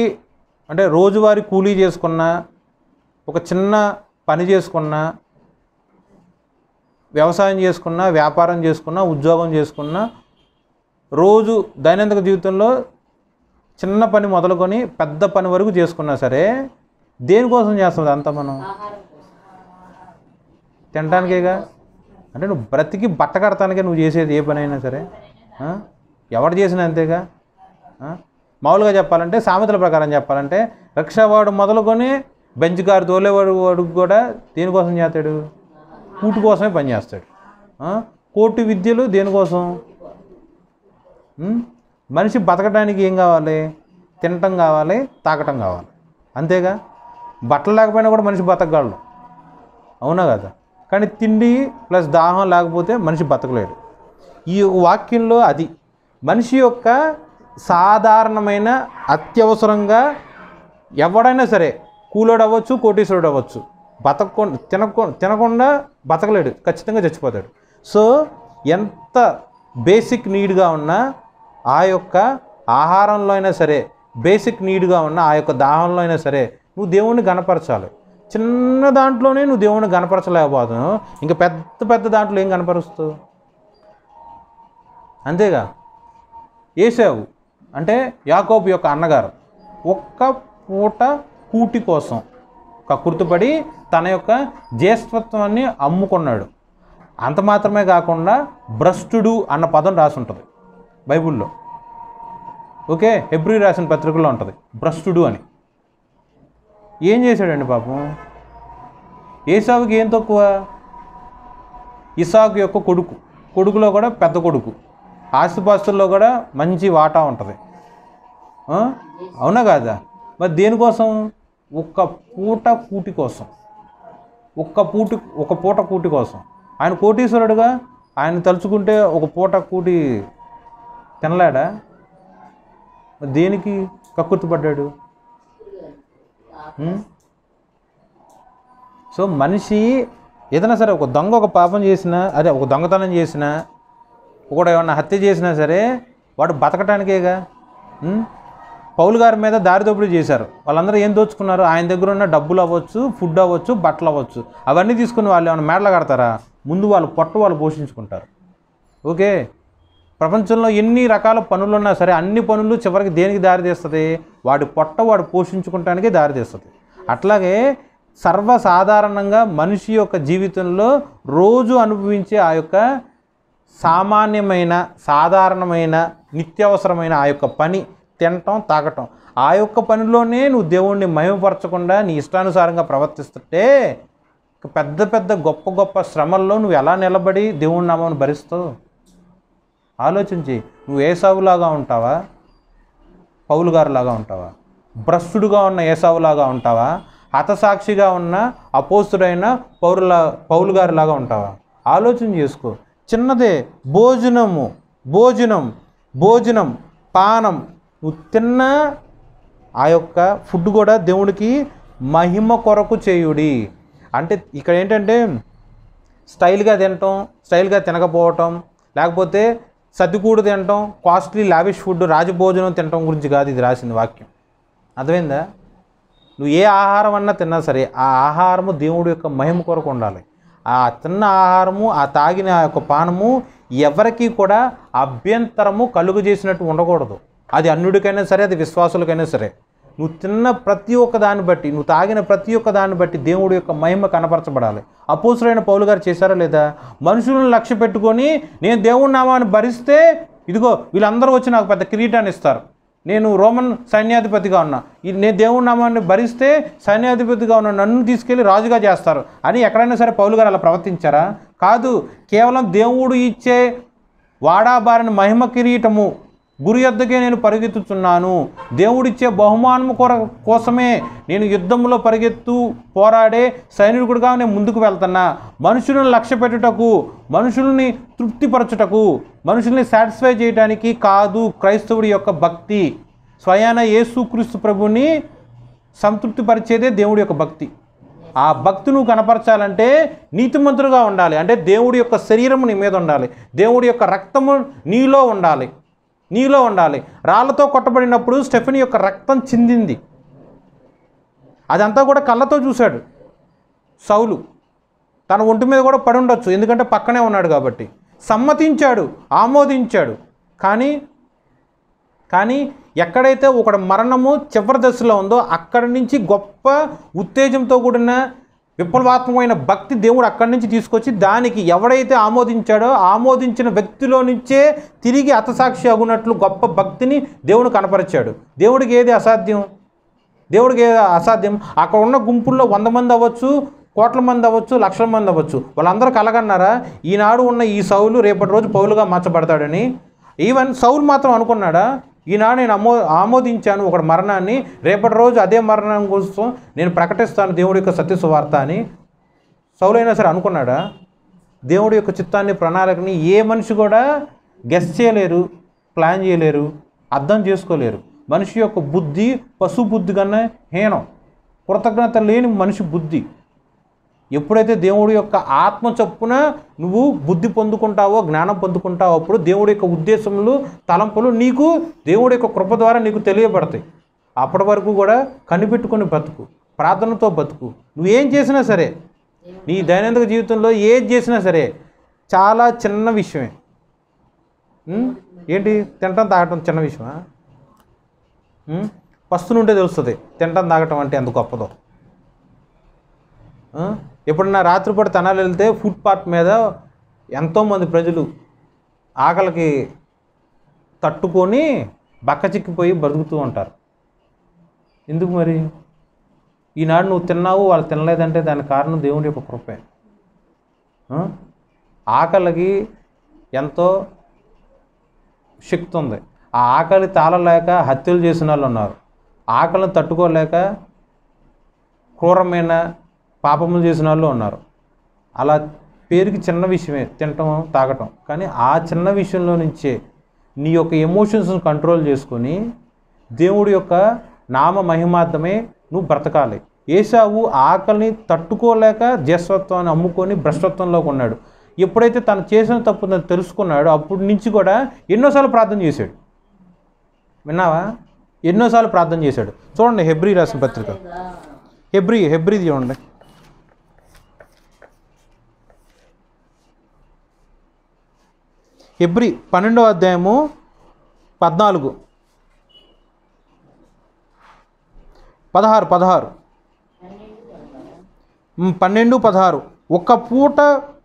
A: అంటే రోజువారీ కూలీ చేసుకున్నా, ఒక చిన్న పని చేసుకున్నా, వ్యవసాయం చేసుకున్నా, వ్యాపారం చేసుకున్నా, ఉద్యోగం చేసుకున్నా, రోజు దైనందిక జీవితంలో చిన్న పని మొదలుకొని పెద్ద పని వరకు చేసుకున్నా సరే దేనికోసం చేస్తుంది అంతా? మనం తినడానికేగా. అంటే నువ్వు బ్రతికి బట్ట కడతానికే నువ్వు చేసేది ఏ పని అయినా సరే. ఎవరు చేసినా అంతేగా. మామూలుగా చెప్పాలంటే, సామెతల ప్రకారం చెప్పాలంటే, రిక్షావాడు మొదలుకొని బెంచ్ కారు తోలేవాడు కూడా దేనికోసం చేస్తాడు? కూటు కోసమే పనిచేస్తాడు. కోటి విద్యలు దేనికోసం? మనిషి బతకడానికి ఏం కావాలి? తినటం కావాలి, తాగటం కావాలి, అంతేగా. బట్టలు లేకపోయినా కూడా మనిషి బతకగలడు, అవునా కదా? కానీ తిండి ప్లస్ దాహం లేకపోతే మనిషి బతకలేడు. ఈ వాక్యంలో అది మనిషి యొక్క సాధారణమైన అత్యవసరంగా ఎవడైనా సరే, కూలోడు అవ్వచ్చు, కోటీశ్వరుడు అవ్వచ్చు, తినకుండా బతకలేడు, ఖచ్చితంగా చచ్చిపోతాడు. సో ఎంత బేసిక్ నీడ్గా ఉన్నా ఆ యొక్క ఆహారంలో అయినా సరే, బేసిక్ నీడ్గా ఉన్న ఆ యొక్క దాహంలో అయినా సరే నువ్వు దేవుణ్ణి గణపరచాలి. చిన్న దాంట్లోనే నువ్వు దేవుణ్ణి గణపరచలేకపోతున్నావు, ఇంకా పెద్ద పెద్ద దాంట్లో ఏం కనపరుస్తావు? అంతేగా. ఏసావు అంటే యాకోబు యొక్క అన్నగారు ఒక్క పూట కూటి కోసం కక్కుర్తిపడి తన యొక్క జ్యేష్ఠత్వాన్ని అమ్ముకున్నాడు. అంత మాత్రమే కాకుండా భ్రష్టుడు అన్న పదం రాసి ఉంటుంది బైబిల్లో. ఓకే, హెబ్రీ రాసిన పత్రికలో ఉంటుంది భ్రష్టుడు అని. ఏం చేశాడండి పాపం? ఏసావుకి ఏం తక్కువ? ఇసాకు యొక్క కొడుకులో కూడా పెద్ద కొడుకు, ఆస్తిపాస్తుల్లో కూడా మంచి వాటా ఉంటుంది, అవునా కాదా? మరి దేనికోసం? ఒక్క పూట కూటి కోసం, ఒక పూట కూటి కోసం. ఆయన కోటీశ్వరుడుగా, ఆయన తలుచుకుంటే ఒక పూట కూటి తినలేడా? దేనికి కక్కుర్తిపడ్డాడు? సో మనిషి ఏదైనా సరే, ఒక దొంగ ఒక పాపం చేసినా, అదే ఒక దొంగతనం చేసినా, ఒకడు ఏమన్నా హత్య చేసినా సరే వాడు బతకటానికేగా. పౌలు గారి మీద దారి దోపిడీ చేశారు. వాళ్ళందరూ ఏం దోచుకున్నారు? ఆయన దగ్గర ఉన్న డబ్బులు అవ్వచ్చు, ఫుడ్ అవ్వచ్చు, బట్టలు అవ్వచ్చు, అవన్నీ తీసుకుని వాళ్ళు ఏమైనా మేడలు కడతారా? ముందు వాళ్ళు వాళ్ళు పోషించుకుంటారు. ఓకే, ప్రపంచంలో ఎన్ని రకాల పనులు ఉన్నా సరే అన్ని పనులు చివరికి దేనికి దారి తీస్తుంది? వాడు పోషించుకుంటానికి దారి తీస్తుంది. అట్లాగే సర్వసాధారణంగా మనిషి యొక్క జీవితంలో రోజు అనుభవించే ఆ యొక్క సామాన్యమైన, సాధారణమైన, నిత్యావసరమైన ఆ యొక్క పని, తినటం, తాగటం, ఆ యొక్క పనిలోనే నువ్వు దేవుణ్ణి మహిమపరచకుండా నీ ఇష్టానుసారంగా ప్రవర్తిస్తుంటే పెద్ద పెద్ద గొప్ప గొప్ప శ్రమల్లో నువ్వు ఎలా నిలబడి దేవుని నామాన్ని భరిస్తావు? ఆలోచించి. నువ్వు ఏసావులాగా ఉంటావా? పౌలు గారులాగా ఉంటావా? భ్రష్టుడుగా ఉన్న ఏసావులాగా ఉంటావా? హతసాక్షిగా ఉన్న అపోస్తుడైన పౌలు గారిలాగా ఉంటావా? ఆలోచన చేసుకో. చిన్నదే భోజనం పానం, నువ్వు తిన్న ఆ యొక్క ఫుడ్ కూడా దేవుడికి మహిమ కొరకు చేయుడి. అంటే ఇక్కడ ఏంటంటే స్టైల్గా తినటం, స్టైల్గా తినకపోవటం, లేకపోతే సర్దికూడు తినటం, కాస్ట్లీ లావిష్ ఫుడ్, రాజభోజనం తినటం గురించి కాదు ఇది రాసింది వాక్యం. అర్థమైందా? నువ్వు ఏ ఆహారం అన్నా తిన్నా సరే ఆ ఆహారము దేవుడి యొక్క మహిమ కొరకు ఉండాలి. ఆ తిన్న ఆహారము, ఆ తాగిన ఆ యొక్క పానము ఎవరికి కూడా అభ్యంతరము కలుగు చేసినట్టు ఉండకూడదు. అది అన్యుడికైనా సరే, అది విశ్వాసులకైనా సరే. నువ్వు తిన్న ప్రతి ఒక్క దాన్ని బట్టి, నువ్వు తాగిన ప్రతి ఒక్క దాన్ని బట్టి దేవుడి యొక్క మహిమ కనపరచబడాలి. అపోస్తులైన పౌలు గారు చేశారా లేదా? మనుషులను లక్ష్య పెట్టుకొని నేను దేవుడి నామాన్ని భరిస్తే ఇదిగో వీళ్ళందరూ వచ్చి నాకు పెద్ద కిరీటాన్ని ఇస్తారు, నేను రోమన్ సైన్యాధిపతిగా ఉన్నా, నేను దేవుడి నామాన్ని భరిస్తే సైన్యాధిపతిగా ఉన్న నన్ను తీసుకెళ్ళి రాజుగా చేస్తారు అని ఎక్కడైనా సరే పౌలు గారు అలా ప్రవర్తించారా? కాదు. కేవలం దేవుడు ఇచ్చే వాడాబారిన మహిమ కిరీటము గురి యొద్దకే నేను పరిగెత్తుతున్నాను, దేవుడిచ్చే బహుమానము కోసమే నేను యుద్ధంలో పోరాడే సైనికుడిగా నేను ముందుకు వెళ్తున్నా. మనుషులను లక్ష్య పెట్టుటకు, మనుషుల్ని తృప్తిపరచుటకు, మనుషుల్ని సాటిస్ఫై చేయడానికి కాదు క్రైస్తవుడి యొక్క భక్తి. స్వయాన యేసుక్రీస్తు ప్రభుని సంతృప్తిపరిచేదే దేవుడి యొక్క భక్తి. ఆ భక్తి నువ్వు కనపరచాలంటే నీతిమంతుడుగా ఉండాలి. అంటే దేవుడి యొక్క శరీరము నీ మీద ఉండాలి, దేవుడి యొక్క రక్తము నీలో ఉండాలి. రాళ్లతో కొట్టబడినప్పుడు స్టెఫెనీ యొక్క రక్తం చిందింది, అదంతా కూడా కళ్ళతో చూశాడు సౌలు. తన ఒంటి మీద కూడా పడి ఉండొచ్చు, ఎందుకంటే పక్కనే ఉన్నాడు కాబట్టి. సమ్మతించాడు, ఆమోదించాడు. కానీ ఎక్కడైతే ఒకటి మరణము చివరి దశలో ఉందో అక్కడి నుంచి గొప్ప ఉత్తేజంతో కూడిన విప్లవాత్మకమైన భక్తి దేవుడు అక్కడి నుంచి తీసుకొచ్చి దానికి ఎవడైతే ఆమోదించాడో ఆమోదించిన వ్యక్తిలో నుంచే తిరిగి హతసాక్షి అగునట్లు గొప్ప భక్తిని దేవుడు కనపరిచాడు. దేవుడికి ఏది అసాధ్యం? దేవుడికి ఏది అసాధ్యం? అక్కడ ఉన్న గుంపుల్లో 100 మంది అవ్వచ్చు, కోట్ల మంది అవ్వచ్చు, లక్షల మంది అవ్వచ్చు. వాళ్ళందరూ కలగన్నారా ఈనాడు ఉన్న ఈ సౌలు రేపటి రోజు పౌలుగా మార్చబడతాడని? ఈవెన్ సౌలు మాత్రం అనుకున్నాడా ఈనాడు నేను ఆమోదించాను ఒక మరణాన్ని, రేపటి రోజు అదే మరణం కోసం నేను ప్రకటిస్తాను దేవుడి యొక్క సత్య సువార్త అని? సౌలైనా సరే అనుకున్నాడా? దేవుడి యొక్క చిత్తాన్ని ప్రణాళికని ఏ మనిషి కూడా గెస్ చేయలేరు, ప్లాన్ చేయలేరు, అర్థం చేసుకోలేరు. మనిషి యొక్క బుద్ధి పశు బుద్ధి కన్నా హీనం, కృతజ్ఞత లేని మనిషి బుద్ధి. ఎప్పుడైతే దేవుడి యొక్క ఆత్మ చొప్పున నువ్వు బుద్ధి పొందుకుంటావో, జ్ఞానం పొందుకుంటావో, అప్పుడు దేవుడి యొక్క ఉద్దేశములు, తలంపులు నీకు దేవుడి యొక్క కృప ద్వారా నీకు తెలియబడతాయి. అప్పటి వరకు కూడా కనిపెట్టుకుని బతుకు, ప్రార్థనతో బతుకు. నువ్వేం చేసినా సరే, నీ దైనందిక జీవితంలో ఏది చేసినా సరే చాలా చిన్న విషయమే. ఏంటి? తినటం తాగటం చిన్న విషయమా? పస్తునుంటే తెలుస్తుంది తినటం తాగటం అంటే ఎంత గొప్పదో. ఎప్పుడన్నా రాత్రిపూట తనాలు వెళ్తే ఫుట్పాత్ మీద ఎంతోమంది ప్రజలు ఆకలికి తట్టుకొని బక్కచిక్కిపోయి బతుకుతూ ఉంటారు. ఎందుకు మరి? ఈనాడు నువ్వు తిన్నావు, వాళ్ళు తినలేదంటే దానికి కారణం దేవుడి యొక్క కృపే. ఆకలికి ఎంతో శక్తి ఉంది. ఆ ఆకలి తాళలేక హత్యలు చేసిన వాళ్ళు ఉన్నారు. ఆకలిని తట్టుకోలేక క్రూరమైన పాపములు చేసిన వాళ్ళు ఉన్నారు. అలా పేరుకి చిన్న విషయమే తినటం తాగటం, కానీ ఆ చిన్న విషయంలో నుంచే నీ యొక్క ఎమోషన్స్ని కంట్రోల్ చేసుకొని దేవుడి యొక్క నామ మహిమార్థమే నువ్వు బ్రతకాలి. ఏశావు ఆకలిని తట్టుకోలేక జ్యేష్ఠత్వాన్ని అమ్ముకొని భ్రష్టత్వంలోకి ఉన్నాడు. ఎప్పుడైతే తను చేసిన తప్పుని తెలుసుకున్నాడో అప్పటి నుంచి కూడా ఎన్నోసార్లు ప్రార్థన చేశాడు. విన్నావా? ఎన్నోసార్లు ప్రార్థన చేశాడు. చూడండి హెబ్రీ రాసిన పత్రిక, హెబ్రీ చూడండి. హెబ్రీ 12వ అధ్యాయము 14, 12-16. ఒక్క పూట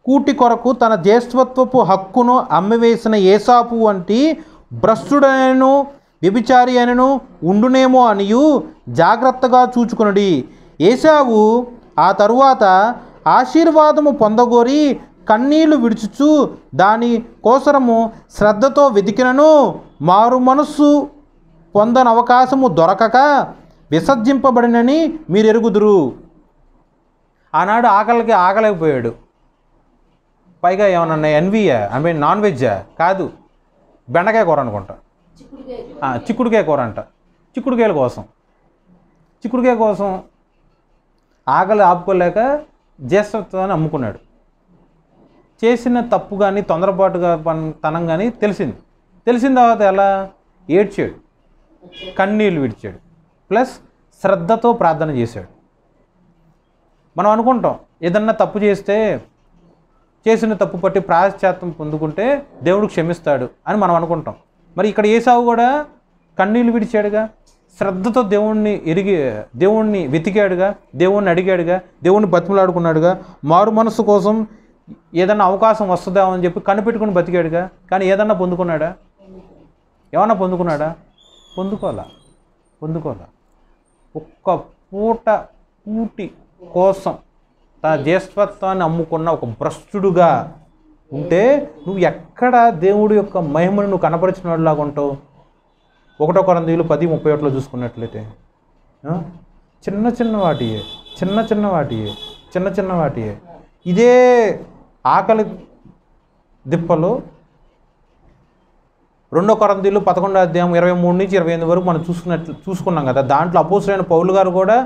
A: కూటి కొరకు తన జ్యేష్ఠత్వపు హక్కును అమ్మివేసిన ఏసాపు వంటి భ్రష్టుడైనను వ్యభిచారి అయినను ఉండునేమో అనియు జాగ్రత్తగా చూచుకునుడి. ఏసావు ఆ తరువాత ఆశీర్వాదము పొందగోరి కన్నీళ్లు విడుచుచు దాని కోసరము శ్రద్ధతో వెతికినను మారు మనస్సు పొందని అవకాశము దొరకక విసర్జింపబడినని మీరు ఎరుగుదురు. ఆనాడు ఆకలికి ఆకలేకపోయాడు. పైగా ఏమన్నా ఎన్వియా, నాన్ వెజ్జా? కాదు, బెండకాయ కూర అనుకుంటా, చిక్కుడుకాయ కూర అంట. చిక్కుడుకాయ కోసం ఆకలి ఆపుకోలేక జ్యేష్ఠత్వాన్ని అమ్ముకున్నాడు. చేసిన తప్పు కానీ తొందరపాటుగా తనం కానీ తెలిసిన తర్వాత ఎలా ఏడ్చాడు, కన్నీళ్ళు విడిచాడు, ప్లస్ శ్రద్ధతో ప్రార్థన చేశాడు. మనం అనుకుంటాం ఏదన్నా తప్పు చేస్తే చేసిన తప్పు పట్టి ప్రాయశ్చాత్తం పొందుకుంటే దేవుడు క్షమిస్తాడు అని మనం అనుకుంటాం. మరి ఇక్కడ ఏసావు కూడా కన్నీళ్ళు విడిచాడుగా, శ్రద్ధతో దేవుణ్ణి వెతికాడుగా, దేవుణ్ణి అడిగాడుగా, దేవుణ్ణి బతిమలాడుకున్నాడుగా, మారు మనస్సు కోసం ఏదన్నా అవకాశం వస్తుందా అని చెప్పి కనిపెట్టుకుని బతికాడుగా. కానీ ఏదన్నా పొందుకున్నాడా? ఏమన్నా పొందుకున్నాడా? పొందుకోలా. ఒక్క పూట కూటి కోసం తన జ్యేష్ఠత్వాన్ని అమ్ముకున్న ఒక భ్రష్టుడుగా ఉంటే నువ్వు ఎక్కడ దేవుడి యొక్క మహిమను నువ్వు కనపరిచిన వాడిలాగా ఉంటావు? 1 కొరింథీయులు 10:31 చూసుకున్నట్లయితే చిన్న వాటియే ఇదే ఆకలి దిప్పలు 2 కొరింథీయులు 11వ అధ్యాయం 23-28 వరకు మనం చూసుకున్నాం కదా. దాంట్లో అపోస్తలుడైన పౌలు గారు కూడా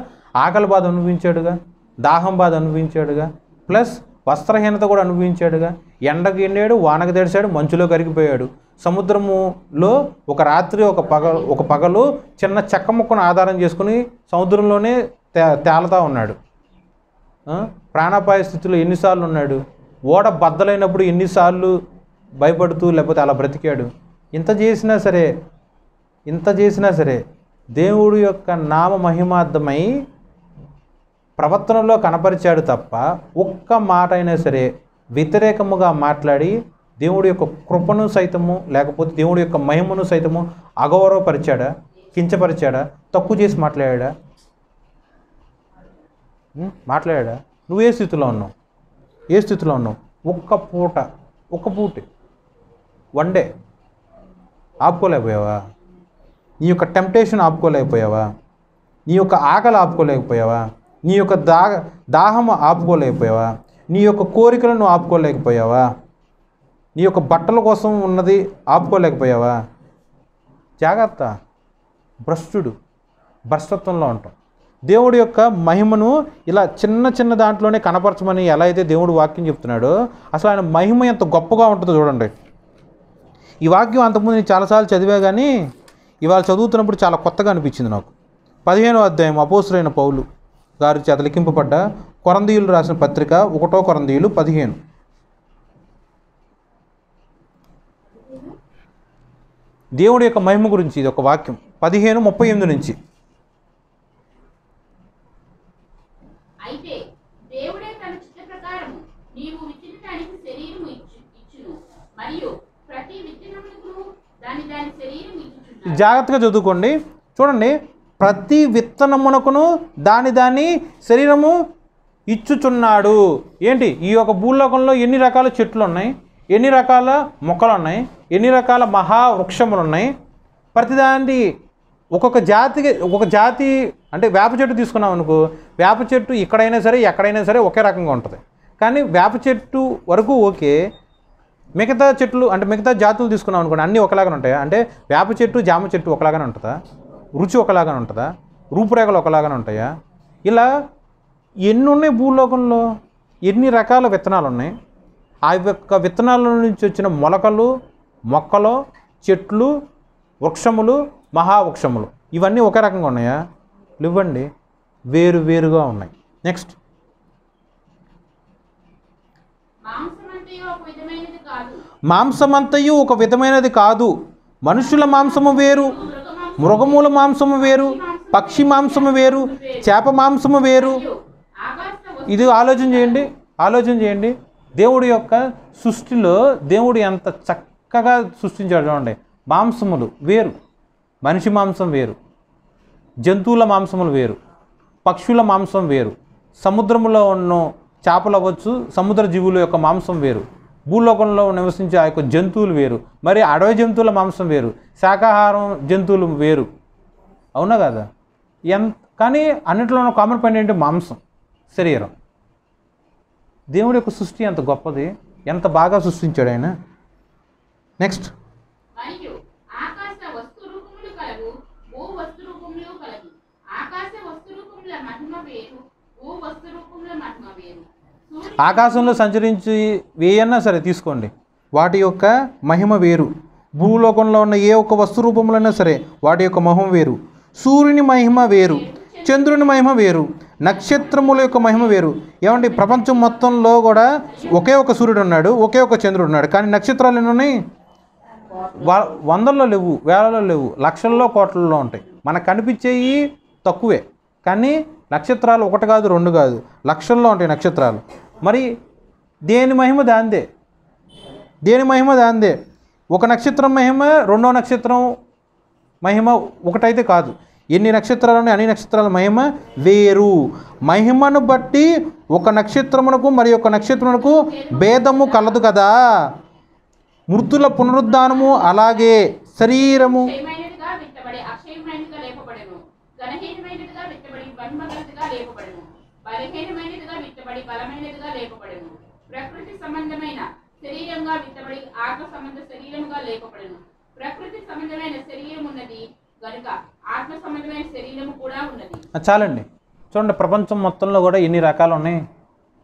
A: ఆకలి బాధ అనుభవించాడుగా, దాహం బాధ అనుభవించాడుగా, ప్లస్ వస్త్రహీనత కూడా అనుభవించాడుగా. ఎండకు ఎండాడు, వానకు తడిశాడు, మంచులో కరిగిపోయాడు. సముద్రములో ఒక రాత్రి ఒక పగలు చిన్న చెక్క ముక్కను ఆధారం చేసుకుని సముద్రంలోనే తేలుతూ ఉన్నాడు. ప్రాణాపాయ స్థితిలో ఎన్నిసార్లు ఉన్నాడు? ఓడ బద్దలైనప్పుడు ఎన్నిసార్లు భయపడుతూ లేకపోతే అలా బ్రతికాడు. ఇంత చేసినా సరే దేవుడి యొక్క నామ మహిమార్థమై ప్రవర్తనలో కనపరిచాడు తప్ప ఒక్క మాట అయినా సరే వ్యతిరేకముగా మాట్లాడి దేవుడి యొక్క కృపను సైతము లేకపోతే దేవుడి యొక్క మహిమను సైతము అగౌరవపరిచాడా, కించపరిచాడా, తక్కువ చేసి మాట్లాడా? మాట్లాడా? నువ్వు ఏ స్థితిలో ఉన్నావు? ఏ స్థితిలో ఉన్నావు? ఒక్క పూట వన్ డే ఆపుకోలేకపోయావా? నీ యొక్క టెంప్టేషన్ ఆపుకోలేకపోయావా? నీ యొక్క ఆకలి ఆపుకోలేకపోయావా? నీ యొక్క దాహము ఆపుకోలేకపోయావా? నీ యొక్క కోరికలను ఆపుకోలేకపోయావా? నీ యొక్క బట్టల కోసం ఉన్నది ఆపుకోలేకపోయావా? జాగ్రత్త, భ్రష్టత్వంలో ఉంటాం. దేవుడి యొక్క మహిమను ఇలా చిన్న దాంట్లోనే కనపరచమని ఎలా అయితే దేవుడు వాక్యం చెప్తున్నాడో అసలు ఆయన మహిమ ఎంత గొప్పగా ఉంటుందో చూడండి. ఈ వాక్యం అంతకుముందు నేను చాలాసార్లు చదివా కానీ ఇవాళ చదువుతున్నప్పుడు చాలా కొత్తగా అనిపించింది నాకు. 15వ అధ్యాయం అపోస్తలుడైన పౌలు గారి చేత లిఖింపబడ్డ కొరంథీయులు రాసిన పత్రిక 1 కొరంథీయులు 15. దేవుడి యొక్క మహిమ గురించి ఇది ఒక వాక్యం 15:38 నుంచి.
B: అయితే దేవుడే తన చిత్త ప్రకారం నీవు విత్తిన దానికి శరీరము ఇచ్చును మరియు ప్రతి విత్తనమునకు దాని శరీరం ఇచ్చుచున్నాడు.
A: జాగ్రత్తగా చదువుకోండి. చూడండి, ప్రతి విత్తనమునకును దాని శరీరము ఇచ్చుచున్నాడు. ఏంటి? ఈ యొక్క భూలోకంలో ఎన్ని రకాల చెట్లు ఉన్నాయి, ఎన్ని రకాల మొక్కలు ఉన్నాయి, ఎన్ని రకాల మహావృక్షములు ఉన్నాయి. ప్రతిదాని ఒక్కొక్క జాతి అంటే వేప చెట్టు తీసుకున్నాం అనుకో, వేప చెట్టు ఇక్కడైనా సరే ఎక్కడైనా సరే ఒకే రకంగా ఉంటుంది. కానీ వేప చెట్టు వరకు ఓకే, మిగతా చెట్లు అంటే మిగతా జాతులు తీసుకున్నాం అనుకోండి అన్నీ ఒకలాగానే ఉంటాయా? అంటే వేప చెట్టు జామ చెట్టు ఒకలాగానే ఉంటుందా? రుచి ఒకలాగానే ఉంటుందా? రూపురేఖలు ఒకలాగానే ఉంటాయా? ఇలా ఎన్ని ఉన్నాయి భూలోకంలో, ఎన్ని రకాల విత్తనాలు ఉన్నాయి. ఆ యొక్క విత్తనాల నుంచి వచ్చిన మొలకలు, మొక్కలు, చెట్లు, వృక్షములు, మహావృక్షములు ఇవన్నీ ఒకే రకంగా ఉన్నాయా? లేవండి, వేరుగా ఉన్నాయి. నెక్స్ట్, మాంసమంతయు ఒక విధమైనది కాదు. మనుషుల మాంసము వేరు, మృగముల మాంసము వేరు, పక్షి మాంసము వేరు, చేప మాంసము వేరు. ఇది ఆలోచన చేయండి. దేవుడి యొక్క సృష్టిలో దేవుడు ఎంత చక్కగా సృష్టించాడు చూడండి. మాంసములు వేరు, మనిషి మాంసం వేరు, జంతువుల మాంసములు వేరు, పక్షుల మాంసం వేరు, సముద్రములో ఉన్న చేపలు అవ్వచ్చు, సముద్ర జీవుల యొక్క మాంసం వేరు, భూలోకంలో నివసించే ఆ యొక్క జంతువులు వేరు, మరి అడవి జంతువుల మాంసం వేరు, శాకాహారం జంతువులు వేరు. అవునా కదా? కానీ అన్నింటిలో కామన్ పాయింట్ ఏంటి? మాంసం, శరీరం. దేవుడి యొక్క సృష్టి ఎంత గొప్పది, ఎంత బాగా సృష్టించాడు ఆయన. నెక్స్ట్, ఆకాశంలో సంచరించి వేయన్నా సరే తీసుకోండి, వాటి యొక్క మహిమ వేరు. భూలోకంలో ఉన్న ఏ ఒక్క వస్తు రూపంలోనైనా సరే వాటి యొక్క మహిమ వేరు. సూర్యుని మహిమ వేరు, చంద్రుని మహిమ వేరు, నక్షత్రముల యొక్క మహిమ వేరు. ఏమండి, ప్రపంచం మొత్తంలో కూడా ఒకే ఒక సూర్యుడు ఉన్నాడు, ఒకే ఒక చంద్రుడు ఉన్నాడు. కానీ నక్షత్రాలు ఎన్ని ఉన్నాయి? వందల్లో లేవు, వేలలో లేవు, లక్షల్లో కోట్లలో ఉంటాయి. మనకు కనిపించేవి తక్కువే, కానీ నక్షత్రాలు 1 కాదు 2 కాదు, లక్షల్లో ఉంటాయి నక్షత్రాలు. మరి దేని మహిమ దాందే. ఒక నక్షత్రం మహిమ రెండో నక్షత్రం మహిమ ఒకటైతే కాదు. ఎన్ని నక్షత్రాలు ఉన్నాయి, అన్ని నక్షత్రాల మహిమ వేరు. మహిమను బట్టి ఒక నక్షత్రమునకు మరి ఒక నక్షత్రమునకు భేదము కలదు కదా. మృతుల పునరుద్ధానము అలాగే. శరీరము
B: ప్రకృతి సంబంధమైన శరీరంగా విత్తబడి ఆత్మ సంబంధ శరీరముగా లేపబడను. ప్రకృతి సంబంధమైన శరీరం ఉన్నది గనుక ఆత్మ సంబంధమైన శరీరము కూడా ఉన్నది.
A: చాలండి. చూడండి, ప్రపంచం మొత్తంలో కూడా ఎన్ని రకాలు ఉన్నాయి.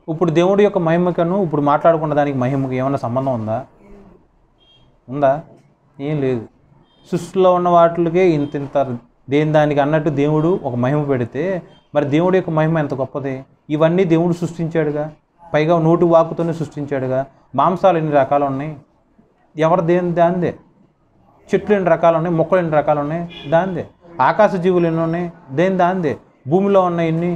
A: ఇప్పుడు దేవుడి యొక్క మహిమకను ఇప్పుడు మాట్లాడుకున్న దానికి మహిమకు ఏమైనా సంబంధం ఉందా? ఏం లేదు. సృష్టిలో ఉన్న వాటికే ఇంత దానికి అన్నట్టు దేవుడు ఒక మహిమ పెడితే మరి దేవుడి యొక్క మహిమ ఎంత గొప్పది. ఇవన్నీ దేవుడు సృష్టించాడుగా, పైగా నోటి వాక్కుతోనే సృష్టించాడుగా. మాంసాలు ఎన్ని రకాలు ఉన్నాయి, ఎవరు దాందే. చెట్లు ఎన్ని రకాలు ఉన్నాయి, మొక్కలు ఎన్ని రకాలు ఉన్నాయి, దాందే. ఆకాశ జీవులు ఎన్ని ఉన్నాయి, దాందే. భూమిలో ఉన్న ఎన్ని,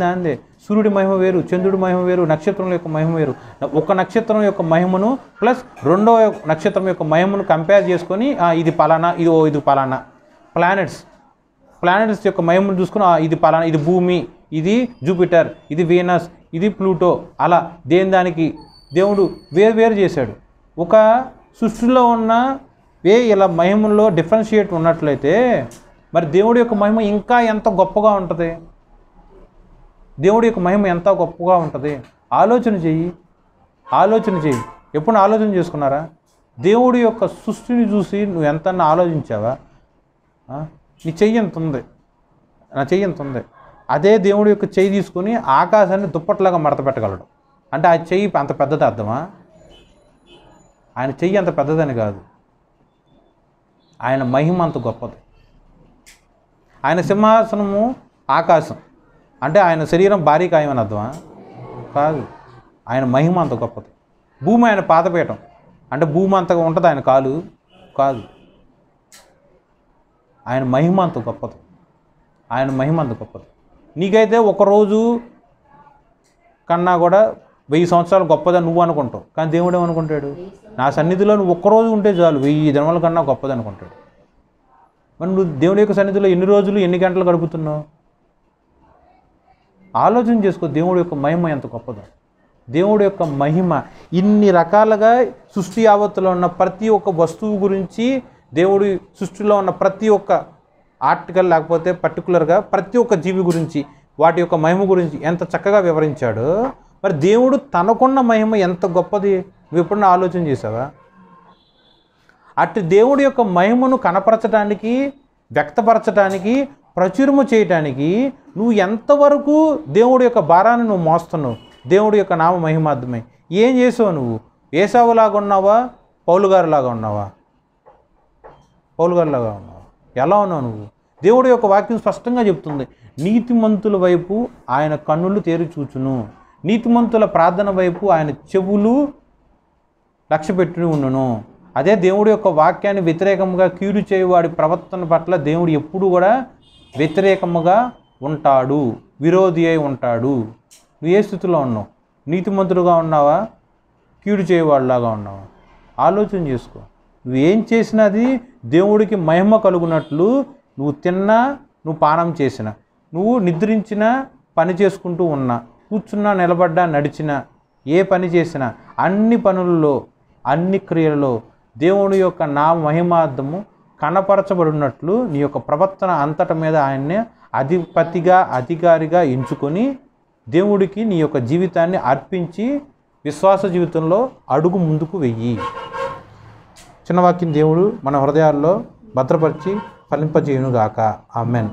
A: దాందే. సూర్యుడి మహిమ వేరు, చంద్రుడి మహిమ వేరు, నక్షత్రం యొక్క మహిమ వేరు. ఒక నక్షత్రం యొక్క మహిమను ప్లస్ రెండో నక్షత్రం యొక్క మహిమను కంపేర్ చేసుకొని ఇది పలానా, ఇది పలానా. ప్లానెట్స్ యొక్క మహిమను చూసుకుని ఇది పలానా, ఇది భూమి, ఇది జూపిటర్, ఇది వీనస్, ఇది ప్లూటో, అలా దానికి దేవుడు వేరు చేశాడు. ఒక సృష్టిలో ఉన్న ఇలా మహిమల్లో డిఫరెన్షియేట్ ఉన్నట్లయితే మరి దేవుడి యొక్క మహిమ ఇంకా ఎంత గొప్పగా ఉంటుంది. దేవుడి యొక్క మహిమ ఎంత గొప్పగా ఉంటుంది. ఆలోచన చెయ్యి. ఎప్పుడు ఆలోచన చేసుకున్నారా? దేవుడి యొక్క సృష్టిని చూసి నువ్వు ఎంతన్నా ఆలోచించావా? నీ చెయ్యి ఎంత ఉంది, నా చెయ్యి ఎంత ఉంది. అదే దేవుడి యొక్క చెయ్యి తీసుకొని ఆకాశాన్ని దుప్పట్లాగా మడత పెట్టగలడు. అంటే ఆ చెయ్యి అంత పెద్దది అర్థమా? ఆయన చెయ్యి అంత పెద్దదని కాదు, ఆయన మహిమ అంత గొప్పది. ఆయన సింహాసనము ఆకాశం అంటే ఆయన శరీరం భారీ కాయమని అర్థమా? కాదు, ఆయన మహిమ అంత గొప్పది. భూమి ఆయన పాదపీఠం అంటే భూమి అంతగా ఉంటుంది ఆయన కాలు కాదు. ఆయన మహిమ అంత గొప్పది. నీకైతే ఒకరోజు కన్నా కూడా 1000 సంవత్సరాలు గొప్పదని నువ్వు అనుకుంటావు. కానీ దేవుడు ఏమనుకుంటాడు? నా సన్నిధిలో నువ్వు ఒక్కరోజు ఉంటే చాలు 1000 జన్మల కన్నా గొప్పది అనుకుంటాడు. మరి నువ్వు దేవుడి యొక్క సన్నిధిలో ఎన్ని రోజులు ఎన్ని గంటలు గడుపుతున్నావు? ఆలోచన చేసుకో. దేవుడి యొక్క మహిమ ఎంత గొప్పదో. దేవుడి యొక్క మహిమ ఇన్ని రకాలుగా సృష్టి యావత్తులో ఉన్న ప్రతి ఒక్క వస్తువు గురించి, దేవుడి సృష్టిలో ఉన్న ప్రతి ఒక్క ఆర్టికల్ లేకపోతే పర్టికులర్గా ప్రతి ఒక్క జీవి గురించి, వాటి యొక్క మహిమ గురించి ఎంత చక్కగా వివరించాడో, మరి దేవుడు తనకున్న మహిమ ఎంత గొప్పది నువ్వు ఎప్పుడన్నా ఆలోచన చేసావా? అటు దేవుడి యొక్క మహిమను కనపరచడానికి, వ్యక్తపరచడానికి, ప్రచురము చేయటానికి నువ్వు ఎంతవరకు దేవుడి యొక్క భారాన్ని నువ్వు మోస్తున్నావు? దేవుడి యొక్క నామ మహిమార్థమై ఏం చేసావు నువ్వు? ఏసావులాగా ఉన్నావా? పౌలు గారిలాగా ఉన్నావా? ఎలా ఉన్నావు నువ్వు? దేవుడి యొక్క వాక్యం స్పష్టంగా చెప్తుంది, నీతిమంతుల వైపు ఆయన కన్నులు తేరి చూచును, నీతిమంతుల ప్రార్థన వైపు ఆయన చెవులు లక్ష్యపెట్టి ఉండును. అదే దేవుడి యొక్క వాక్యాన్ని వ్యతిరేకంగా కీడు చేయువాడి ప్రవర్తన పట్ల దేవుడు ఎప్పుడు కూడా వ్యతిరేకముగా ఉంటాడు, విరోధి అయి ఉంటాడు. నువ్వు ఏ స్థితిలో ఉన్నావు? నీతిమంతుడుగా ఉన్నావా? కీడు చేయవాడిలాగా ఉన్నావా? ఆలోచన చేసుకో. నువ్వేం చేసినది దేవుడికి మహిమ కలుగునట్లు, నువ్వు తిన్నా, నువ్వు పానం చేసినా, నువ్వు నిద్రించినా, పని చేసుకుంటూ ఉన్నా, కూర్చున్నా, నిలబడ్డా, నడిచినా, ఏ పని చేసినా, అన్ని పనులలో, అన్ని క్రియలలో దేవుడి యొక్క నా మహిమార్థము కనపరచబడినట్లు నీ యొక్క ప్రవర్తన అంతటి మీద ఆయన్నే అధికారిగా ఎంచుకొని దేవుడికి నీ యొక్క జీవితాన్ని అర్పించి విశ్వాస జీవితంలో అడుగు ముందుకు వెయ్యి. చిన్న వాక్యం దేవుడు మన హృదయాల్లో భద్రపరిచి ఫలింపజేయునుగాక. ఆమెన్.